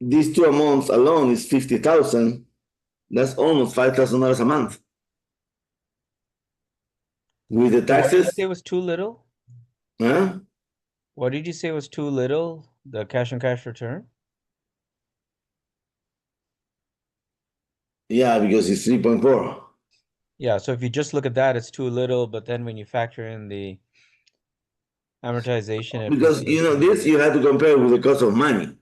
these 2 amounts alone is 50,000. That's almost $5,000 a month. With the taxes. What did you say was too little? Huh? What did you say was too little? The cash on cash return? Yeah, because it's 3.4. Yeah, so if you just look at that, it's too little, but then when you factor in the amortization, because this you have to compare with the cost of money.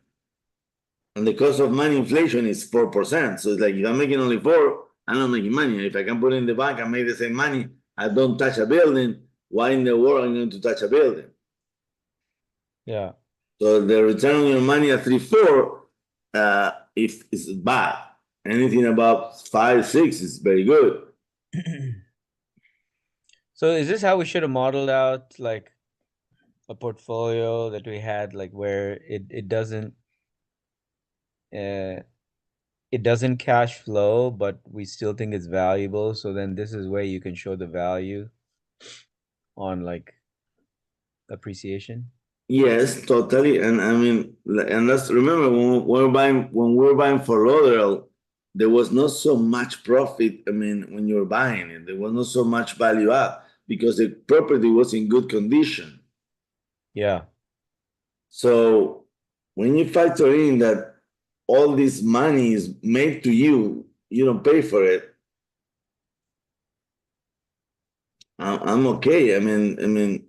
And the cost of money inflation is 4%. So it's like if I'm making only 4, I'm not making money. If I can put it in the bank and make the same money, I don't touch a building. Why in the world am I going to touch a building? Yeah. So the return on your money at 3.4 if it's bad. Anything above 5, 6 is very good. So is this how we should have modeled out like a portfolio that we had, like where it doesn't cash flow, but we still think it's valuable. So then this is where you can show the value on like appreciation. Yes, totally. And I mean, and that's remember when we were buying for Lauderdale, there was not so much profit. I mean, when you were buying it, there was not so much value add because the property was in good condition. Yeah. So when you factor in that all this money is made to you, you don't pay for it. I'm okay. I mean,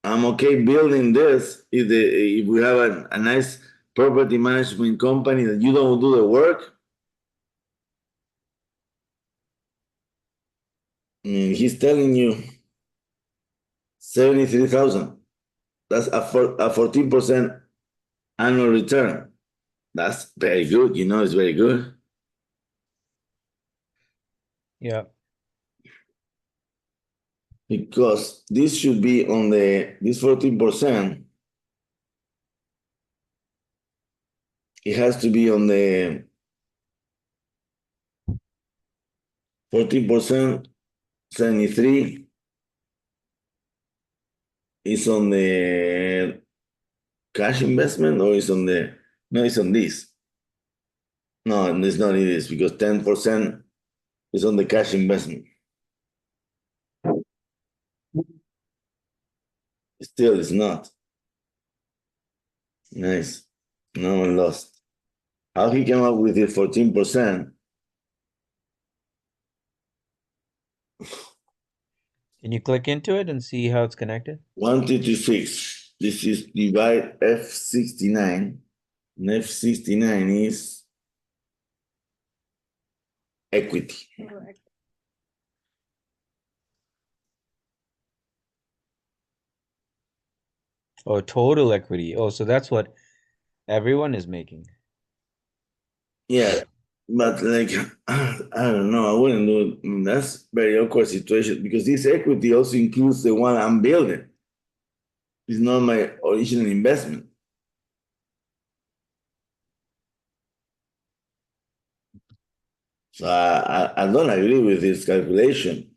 I'm okay building this if we have a nice property management company that you don't do the work. I mean, he's telling you 73,000. That's a 14% annual return. That's very good. You know, it's very good. Yeah. Because this should be on this 14%. It has to be on the 14%, 73 is on the cash investment or is on the, no, it's on this. No, it's not it is because 10% is on the cash investment. Still, it's not. Nice. No one lost. How he came up with the 14%? Can you click into it and see how it's connected? 1,226. This is divide F69. And F69 is equity. Oh, total equity. Oh, so that's what everyone is making. Yeah, but like I don't know, I wouldn't do it. That's very awkward situation because this equity also includes the one I'm building. It's not my original investment. So I don't agree with this calculation.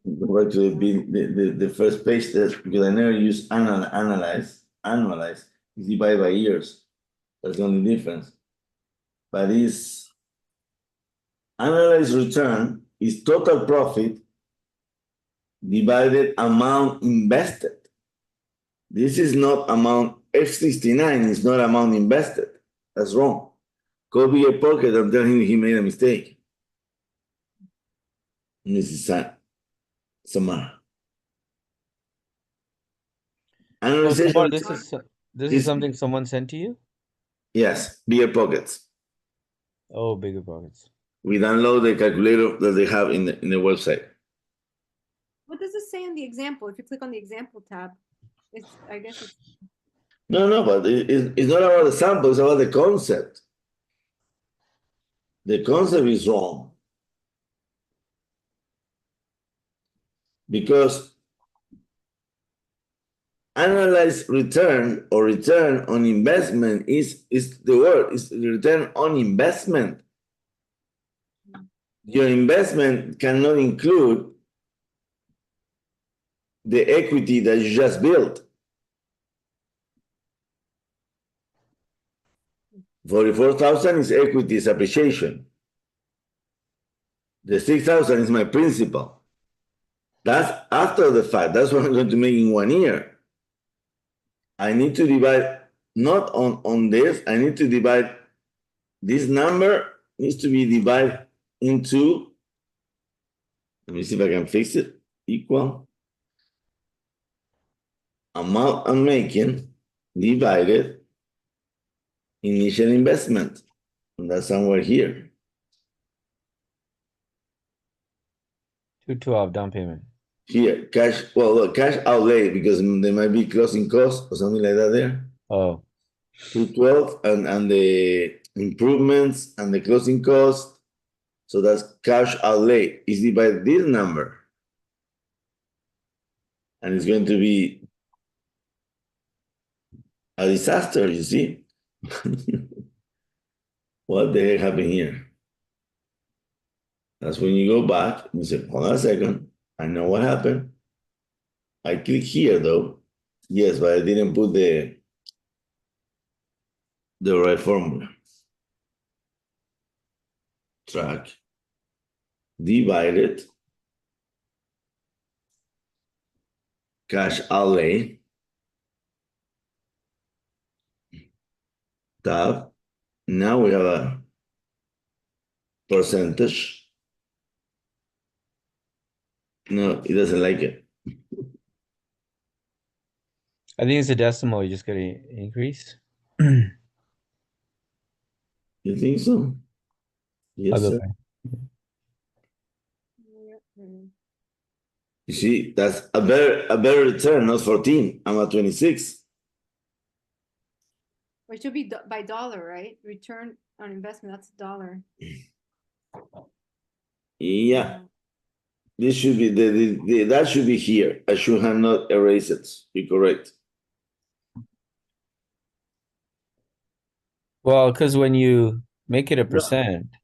Go back to the first page because I never use analyze. Analyze is divided by years. That's the only difference. But this analyzed return is total profit divided amount invested. This is not amount, F69 is not amount invested. That's wrong. Go be a pocket and tell him he made a mistake. Mrs. Samar. So, Analyzation. Kumar, this is something someone sent to you? Yes, beer pockets. Oh, bigger pockets. We download the calculator that they have in the website. What does it say in the example? If you click on the example tab, I guess it's. No, but it's not about the sample, it's about the concept. The concept is wrong. Because analyze return or return on investment is the word, is return on investment. Your investment cannot include the equity that you just built. 44,000 is equity, is appreciation. The 6,000 is my principal. That's after the fact. That's what I'm going to make in 1 year. I need to divide not on this. I need to divide this number needs to be divided into. Let me see if I can fix it. Equal amount I'm making divided initial investment. And that's somewhere here. 212 down payment. Here, cash, well, look, cash outlay, because there might be closing costs or something like that there. Oh, 212 and the improvements and the closing cost. So that's cash outlay. Is divided by this number. And it's going to be a disaster, you see. What the heck happened here? That's when you go back and you say, hold on a second. I know what happened. I click here though. Yes, but I didn't put the right formula. Track. Divided. Cash outlay. Tab. Now we have a percentage. No, it doesn't like it. I think it's a decimal. You just got to increase. You think so? Yes, Other sir. way. You see, that's a better return, not 14. I'm at 26. It should be by dollar, right? Return on investment, that's dollar. Yeah. This should be that should be here. I should have not erased it. You're correct. Well, because when you make it a percent,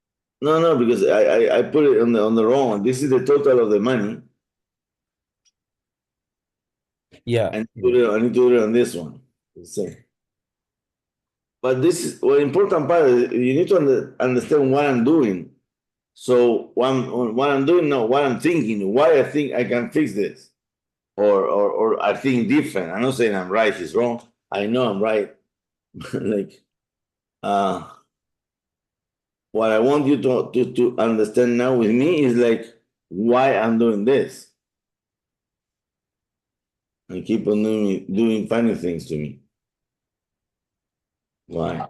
No, because I put it on the wrong one. This is the total of the money. yeah. I need to do it on this one. But this is well, important part is you need to understand what I'm doing. So what I'm doing, no, what I'm thinking, why I think I can fix this, or I think different. I'm not saying I'm right, he's wrong. I know I'm right. Like, what I want you to understand now with me is like why I'm doing this. And keep on doing funny things to me. Why?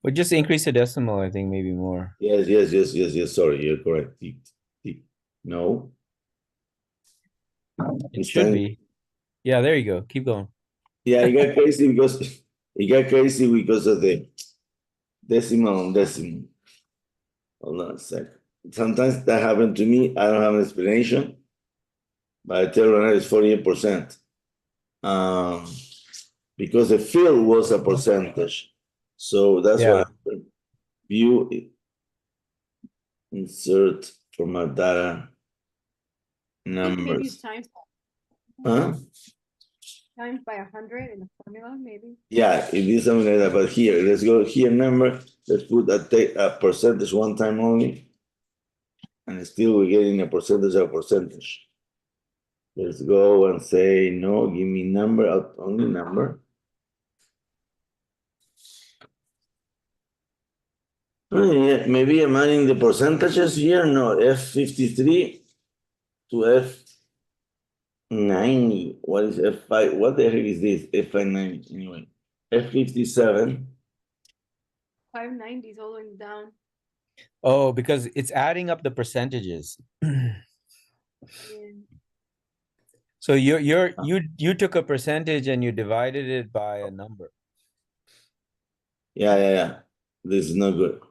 But just increase the decimal, I think maybe more. Yes. Sorry, you're correct. No. It should be. Yeah, there you go. Keep going. Yeah, it got crazy because of the decimal on decimal. Hold on a sec. Sometimes that happened to me. I don't have an explanation, but I tell Renata it's 48%. Because the field was a percentage. So that's what happened. View, insert format data, numbers. Maybe times by 100 in the formula, maybe. Yeah, it is something like that. But here, let's go here, number. Let's put a percentage one time only. And still we're getting a percentage of percentage. Let's go and say, no, give me number, only number. Oh, yeah, maybe I'm adding the percentages here. No, F53 to F90. What is F5? What the heck is this? F590 anyway. F57. 590 is all the way down. Oh, because it's adding up the percentages. Yeah. So you took a percentage and you divided it by a number. Yeah. This is not good.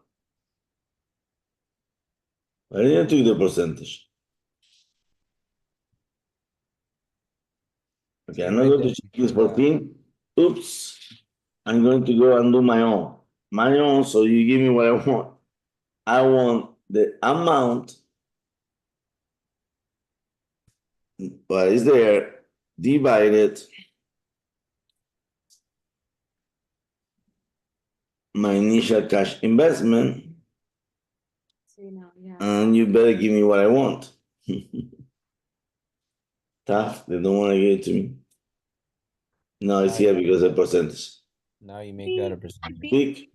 I didn't take the percentage. Okay, I'm not going to check this 14. Oops. I'm going to go and do my own. My own, so you give me what I want. I want the amount what is there divided my initial cash investment. And you better give me what I want. Tough, they don't want to give it to me. No, it's here because of percentage. Now you make that a percentage. Pick,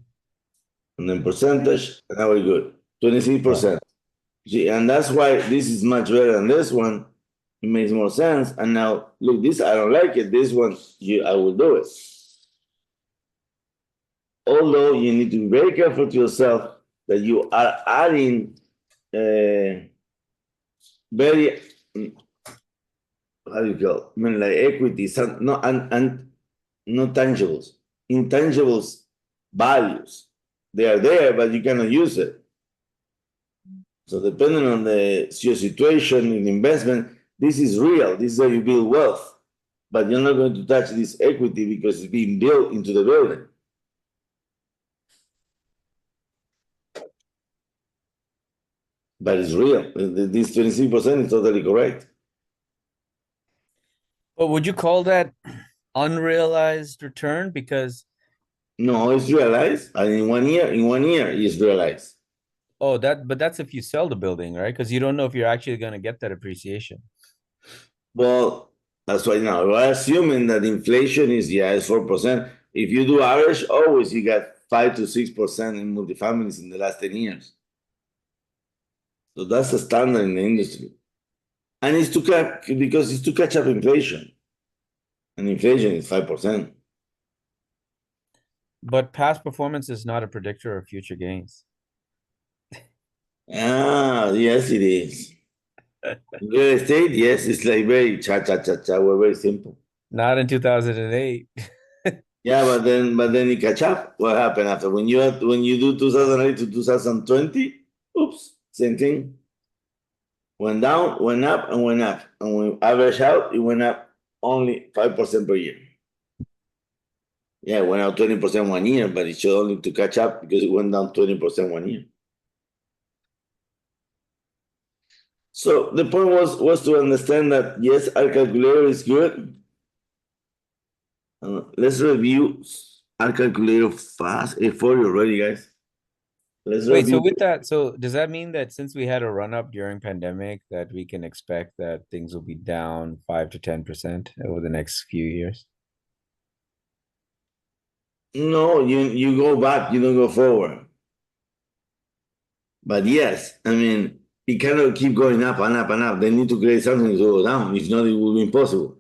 and then percentage, and now we're good. 26%. And that's why this is much better than this one. It makes more sense. And now, look, this, I don't like it. This one, I will do it. Although you need to be very careful to yourself that you are adding very how do you call it? I mean, like equity, some, no, and not tangibles, intangibles values. They are there, but you cannot use it. So depending on your situation in investment, this is real. This is how you build wealth. But you're not going to touch this equity because it's being built into the building. But it's real. This 26% is totally correct. But would you call that unrealized return? Because No, it's realized. And in 1 year, it's realized. but that's if you sell the building, right? Because you don't know if you're actually going to get that appreciation. Well, that's why now we're assuming that inflation is 4%. If you do average, always you got 5 to 6% in multifamilies in the last 10 years. So that's the standard in the industry. And it's because it's to catch up inflation. And inflation is 5%. But past performance is not a predictor of future gains. Ah, yes, it is. Real estate, yes, it's like very cha. We're very simple. Not in 2008. Yeah, but then you catch up. What happened after when you do 2008 to 2020? Oops, same thing. Went down, went up, and went up. And when we average out, it went up only 5% per year. Yeah, it went out 20% 1 year, but it should only to catch up because it went down 20% 1 year. So the point was to understand that yes, our calculator is good. Let's review our calculator fast. For you already, guys. Let's Wait, review. so with that, so does that mean that since we had a run up during pandemic, that we can expect that things will be down 5 to 10% over the next few years? No, you go back, you don't go forward. But yes, I mean, it cannot keep going up and up and up. They need to create something to go down. If not, it will be impossible.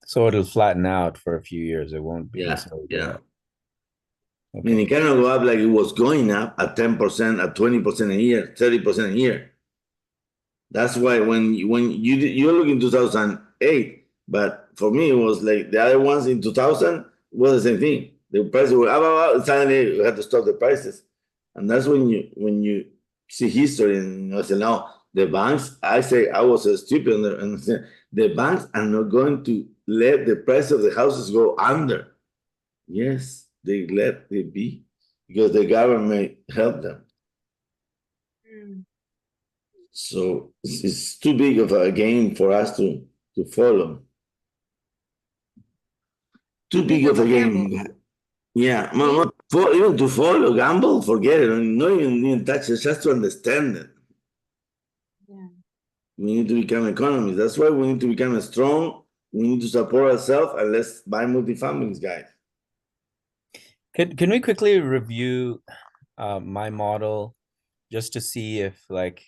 So it'll flatten out for a few years. It won't be Yeah, necessarily go yeah. up. I mean, it cannot go up like it was going up at 10%, at 20% a year, 30% a year. That's why when you look in 2008, but for me it was like the other ones in 2000 was the same thing. The prices were up, suddenly we had to stop the prices, and that's when you see history and I say no, the banks. I was stupid and I said, the banks are not going to let the price of the houses go under. Yes, they let it be because the government helped them. Mm. So it's too big of a game for us to follow. Too big of a game. Yeah, even to follow, gamble, forget it. Not even touch it, just to understand it. Yeah. We need to become economists. That's why we need to become strong. We need to support ourselves and let's buy multifamilies, guys. Can we quickly review my model just to see if like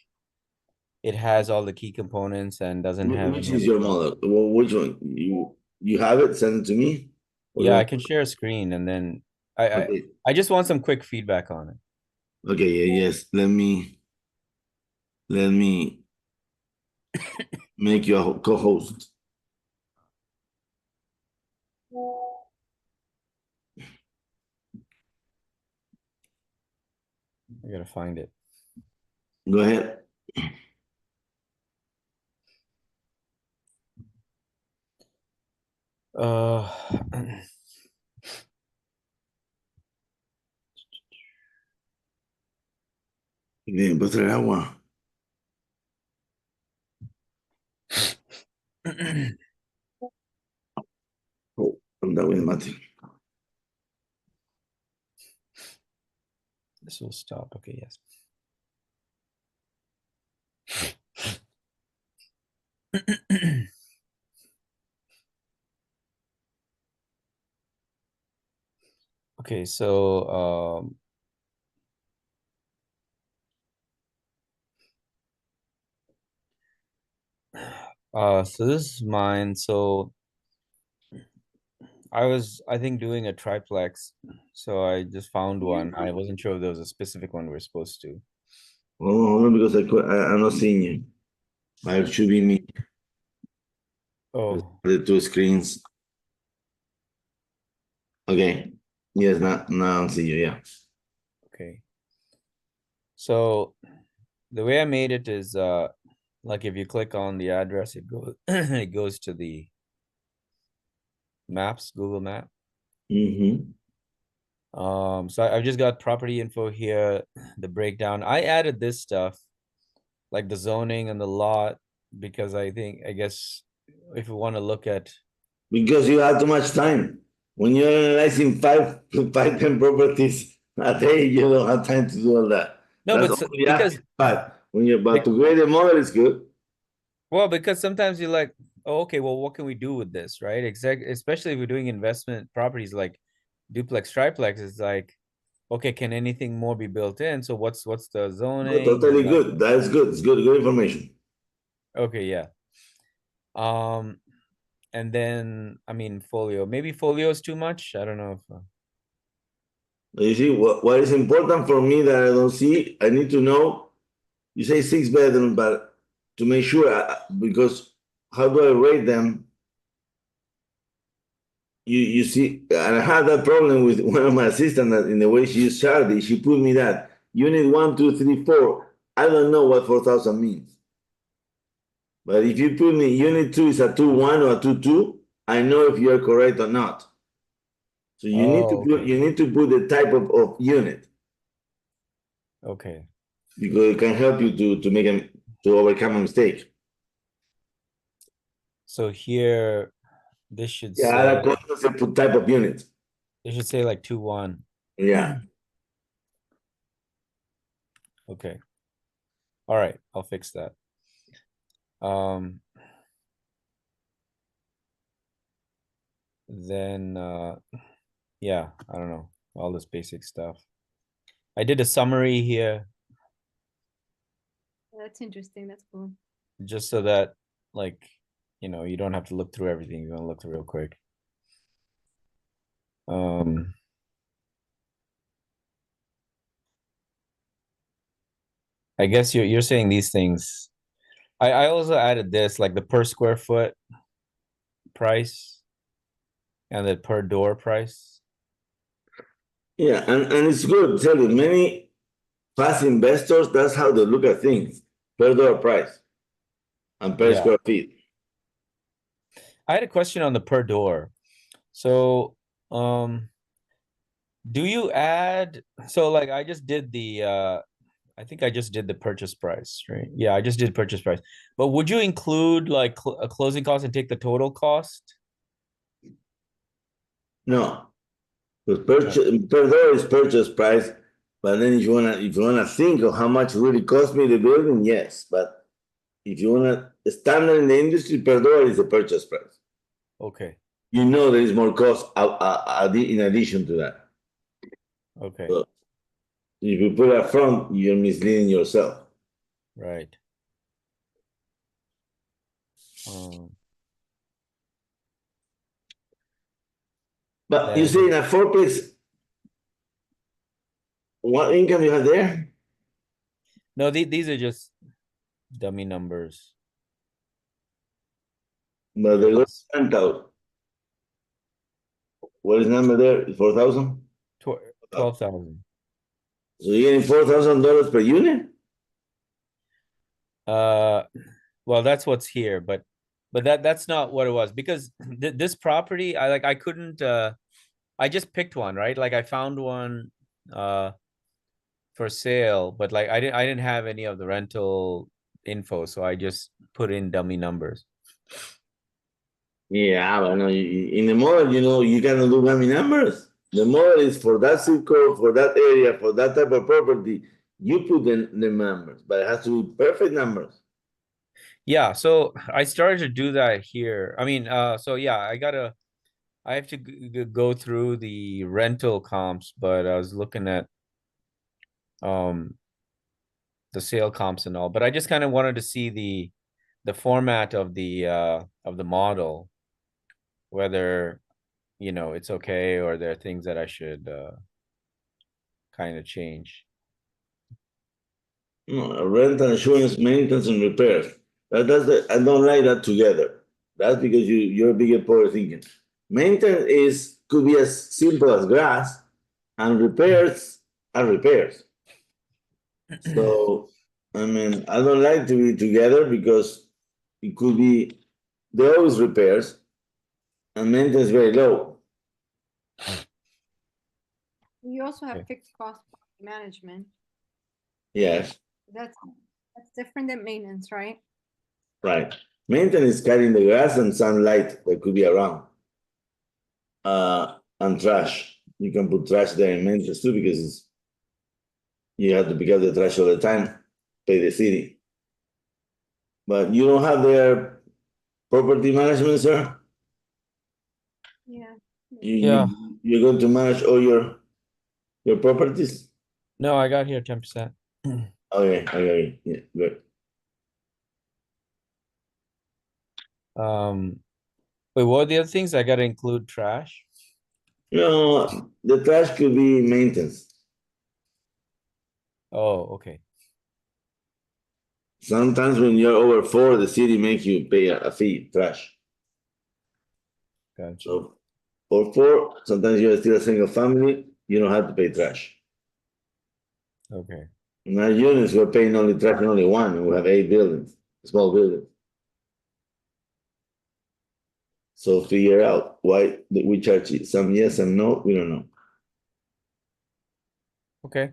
it has all the key components and doesn't have Which any is other your model? Well, which one? You have it? Send it to me. Yeah, I can share a screen and then Okay. I just want some quick feedback on it. Okay. Yeah. Yes. Let me make you a co-host. I gotta find it. Go ahead. Bien, pues traer agua. Oh, anda with mate. This will stop. Okay, yes. Okay, so so this is mine. So I think doing a triplex. So I just found one. I wasn't sure if there was a specific one we're supposed to. Hold on, because I'm not seeing you. It should be me. Oh, The two screens. Okay. Yes, now I see you. Yeah. okay. So the way I made it is like if you click on the address, it goes it goes to the maps, Google Map. Mm-hmm. So I've just got property info here, the breakdown. I added this stuff, like the zoning and the lot, because I guess if we want to look at, Because you have too much time. When you're analyzing five, 10 properties a day, you don't have time to do all that. no, That's but only because after five. When you're about like, to create a model is good. well, because sometimes you're like, oh, okay, well, what can we do with this, right? Especially if we're doing investment properties like duplex, triplex, it's like, okay, can anything more be built in? So what's the No, zoning and totally like, good. That's good. It's good information. okay, yeah. And then I mean folio. Maybe folio is too much. I don't know if You see, what is important for me that I don't see, I need to know. You say 6 bedroom, but to make sure, because how do I rate them? You see, and I had that problem with one of my assistants that in the way she used Shardy, she put me that unit 1, 2, 3, 4. I don't know what 4,000 means. But if you put me unit 2 is a 2, 1 or a 2, 2, I know if you're correct or not. So oh, okay. you need to put the type of unit Okay. because it can help you to overcome a mistake. So here this should Yeah, add a say constant put type of unit. like 2-1. Yeah. Okay. All right, I'll fix that. Then yeah, I don't know, all this basic stuff. I did a summary here That's interesting. That's cool. just so that like, you don't have to look through everything. You're gonna look through real quick. I guess you're saying these things. I also added this, like the per square foot price and the per door price. Yeah, and it's good. Tell you, many fast investors, that's how they look at things per door price and per Yeah. square feet. I had a question on the per door. So, do you add, so like I just did I think I just did the purchase price, right? Yeah, I just did purchase price. But would you include like a closing cost and take the total cost? No, because per door is purchase price. But then if you wanna think of how much it really cost me the building, yes. But if you wanna standard in the industry, per door is the purchase price. Okay. You know there is more cost in addition to that. Okay. So if you put it up front, you're misleading yourself. Right. But you see in a fourplex, what income you have there? No, these are just dummy numbers. But the gross rental, what is number there? 4,000? 12,000. So you're getting $4,000 per unit? Well, that's what's here, but that's not what it was, because this property, I couldn't I just picked one, right? Like I found one for sale, but like I didn't have any of the rental info, so I just put in dummy numbers. Yeah, but no, in the model, you cannot do dummy numbers. The model is for that zip code, for that area, for that type of property. You put the numbers, but it has to be perfect numbers. Yeah, so I started to do that here. I mean, so yeah, I have to go through the rental comps, but I was looking at the sale comps and all, but I just kind of wanted to see the format of the model, whether it's okay or there are things that I should kind of change. No, rent and insurance, maintenance and repairs. I don't like that together. That's because you're a bigger power thinking. Maintenance could be as simple as grass, and repairs are repairs. So I mean, I don't like to be together because it could be they're always repairs and maintenance very low. You also have Okay. fixed cost management. Yes, That's different than maintenance, right? right. Maintenance is cutting the grass and sunlight that could be around. And trash. You can put trash there in maintenance too because you have to pick up the trash all the time, pay the city. But you don't have their property management, sir? Yeah. Yeah. You're going to manage all your properties? No, I got here 10%. Okay, yeah, good. Wait, what are the other things? I gotta include trash. No, the trash could be maintenance. Oh, okay. Sometimes when you're over 4, the city makes you pay a fee, trash. Gotcha. So for 4, sometimes you're still a single family, you don't have to pay trash. Okay. In our units, we're paying only trash in only one, and we have 8 buildings, small buildings. So figure out why we charge it. Some yes, some no, we don't know. Okay.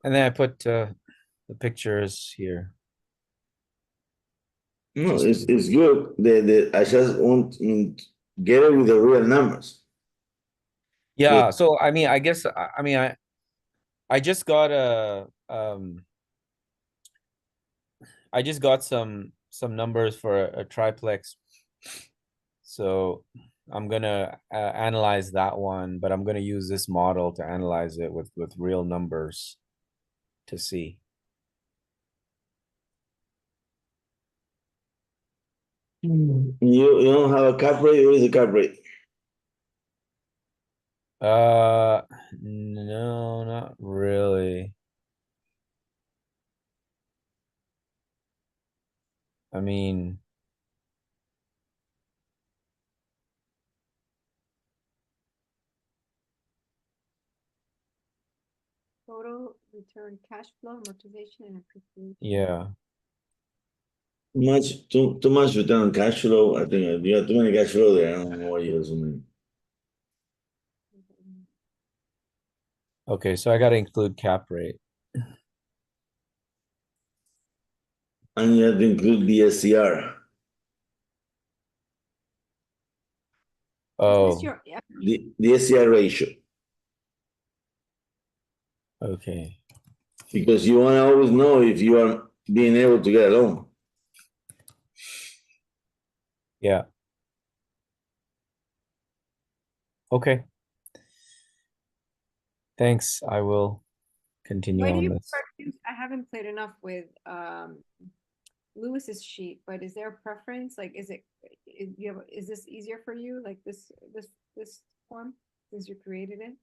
And then I put the pictures here. No, it's good. I just want to get it with the real numbers. Yeah. So I mean, I guess I just got I just got some numbers for a triplex. So I'm gonna analyze that one, but I'm gonna use this model to analyze it with real numbers to see. You don't have a cap rate. What is a cap rate? No, not really. I mean, Total return cash flow, amortization, and appreciation. yeah. Too much return on cash flow. I think you have too many cash flow there. I don't know why you have so many. Okay, so I gotta include cap rate. And you have to include the SCR. Oh, Is this your, yeah, The SCR ratio. okay. Because you want to always know if you are being able to get a loan. Yeah. Okay. Thanks. I will continue why do on you this. prefer to use, I haven't played enough with Lewis's sheet, but is there a preference? Like, is is this easier for you? Like this form since you created it?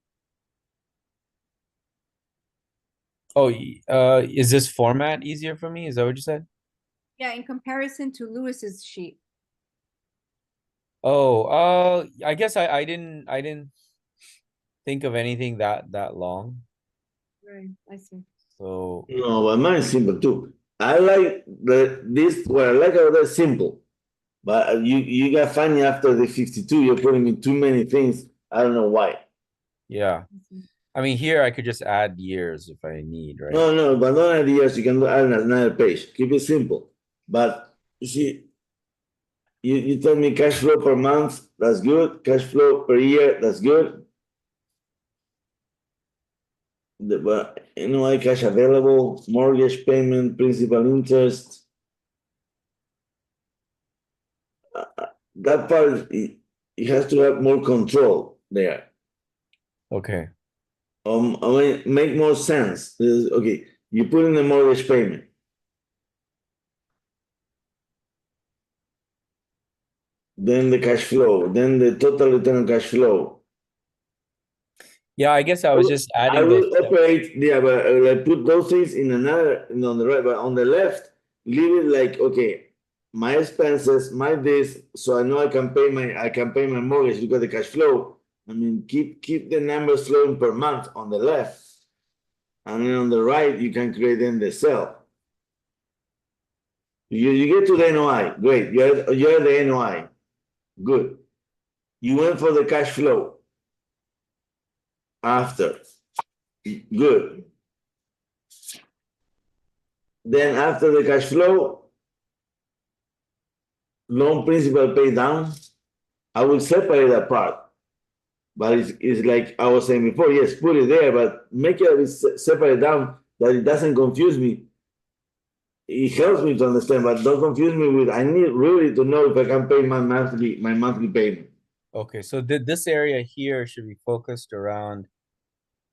Oh, is this format easier for me? Is that what you said? Yeah, in comparison to Lewis's sheet. Oh, I guess I didn't think of anything that long. Right, I see. So No, but mine is simple too. I like what I like about that is simple. But you got funny after the 52, you're putting in too many things. I don't know why. yeah. I mean, here I could just add years if I need, right? No, but not ideas. You can add another page. Keep it simple. But you see, you tell me cash flow per month, that's good. Cash flow per year, that's good. But NOI cash available, mortgage payment, principal interest. That part, it has to have more control there. Okay. I mean, make more sense. Okay, you put in the mortgage payment. Then the cash flow, then the total return on cash flow. Yeah, I guess I was just I adding those will steps. operate, yeah, but I put those things in another, on the right, but on the left, leave it like, okay, my expenses, my this, so I know I can pay my mortgage. Look at the cash flow. I mean, keep the numbers flowing per month on the left, and then on the right you can create in the cell. You get to the NOI, great. You're the NOI, good. You went for the cash flow after, good. Then after the cash flow, loan principal pay down. I will separate that part. But it's like I was saying before, yes, put it there, but make it separate down that it doesn't confuse me. It helps me to understand, but don't confuse me with, I need really to know if I can pay my monthly payment. Okay, so this area here should be focused around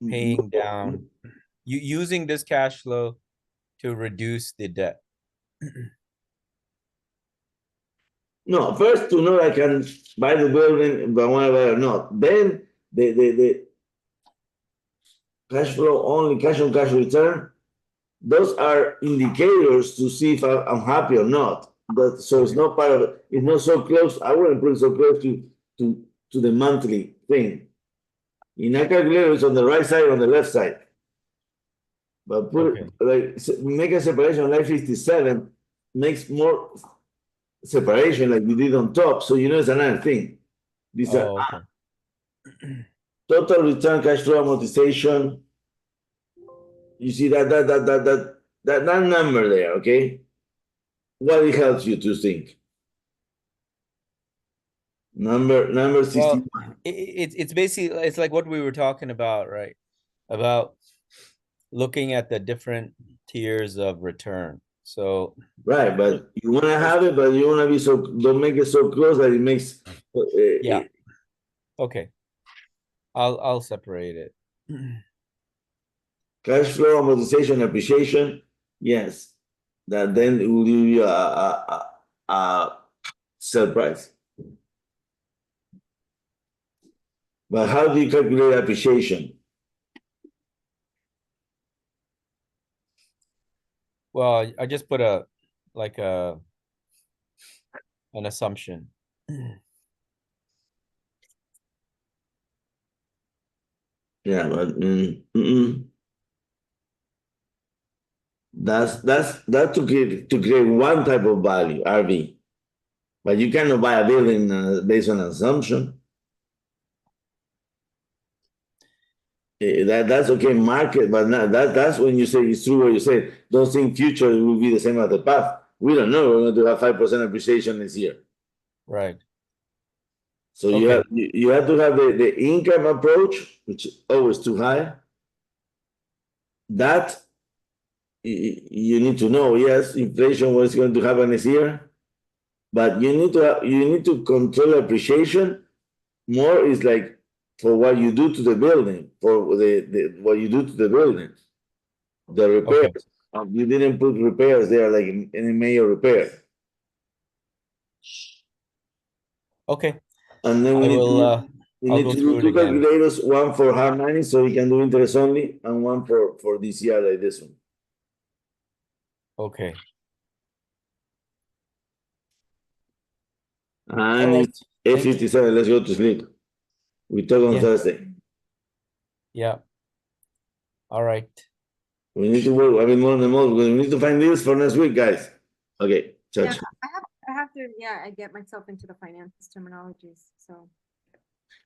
paying down, using this cash flow to reduce the debt. No, first to know I can buy the building, if I want to buy it or not. Then the cash flow only, cash on cash return, those are indicators to see if I'm happy or not. So it's not part of it. It's not so close. I wouldn't put it so close to the monthly thing. In a calculator, it's on the right side, on the left side. But put it, like, make a separation like 57 makes more separation like we did on top. So you know it's another thing. These are total return cash flow amortization. You see that number there, okay? What it helps you to think? Number 61. Well, it's basically, it's like what we were talking about, right? About looking at the different tiers of return. So right, but you want to have it, but you want to be so, don't make it so close that it makes yeah. Okay, I'll separate it. Cash flow amortization appreciation, yes, that then it will give you a sell price. But how do you calculate appreciation? Well, I just put an assumption. Yeah, but that's to create one type of value, RV. But you cannot buy a building based on assumption. That's okay, market, but not, that's when you say it's true what you say. Don't think future will be the same as the past. We don't know. We're going to have 5% appreciation this year. Right. So you have to have the income approach, which is always too high. That you need to know. Yes, inflation was going to happen this year, but you need to control appreciation. More is like for what you do to the building, for what you do to the building, the repairs. You didn't put repairs there, like any major repair. Okay. And then we need to do two calculators, one for hard money, so we can do interest only, and one for DCR like this one. Okay. And it's 8:57. Let's go to sleep. We talk on Thursday. Yeah. All right. We need to work a bit more on the most because we need to find deals for next week, guys. Okay, ciao. Yeah, I have to, I get myself into the finance terminologies, so.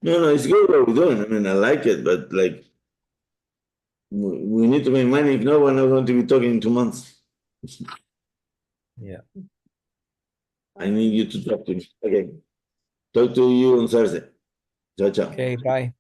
No, it's good what we're doing. I mean, I like it, but like, we need to make money. If not, we're not going to be talking in 2 months. Yeah. I need you to talk to me. Okay. Talk to you on Thursday. Ciao, ciao. Okay, bye.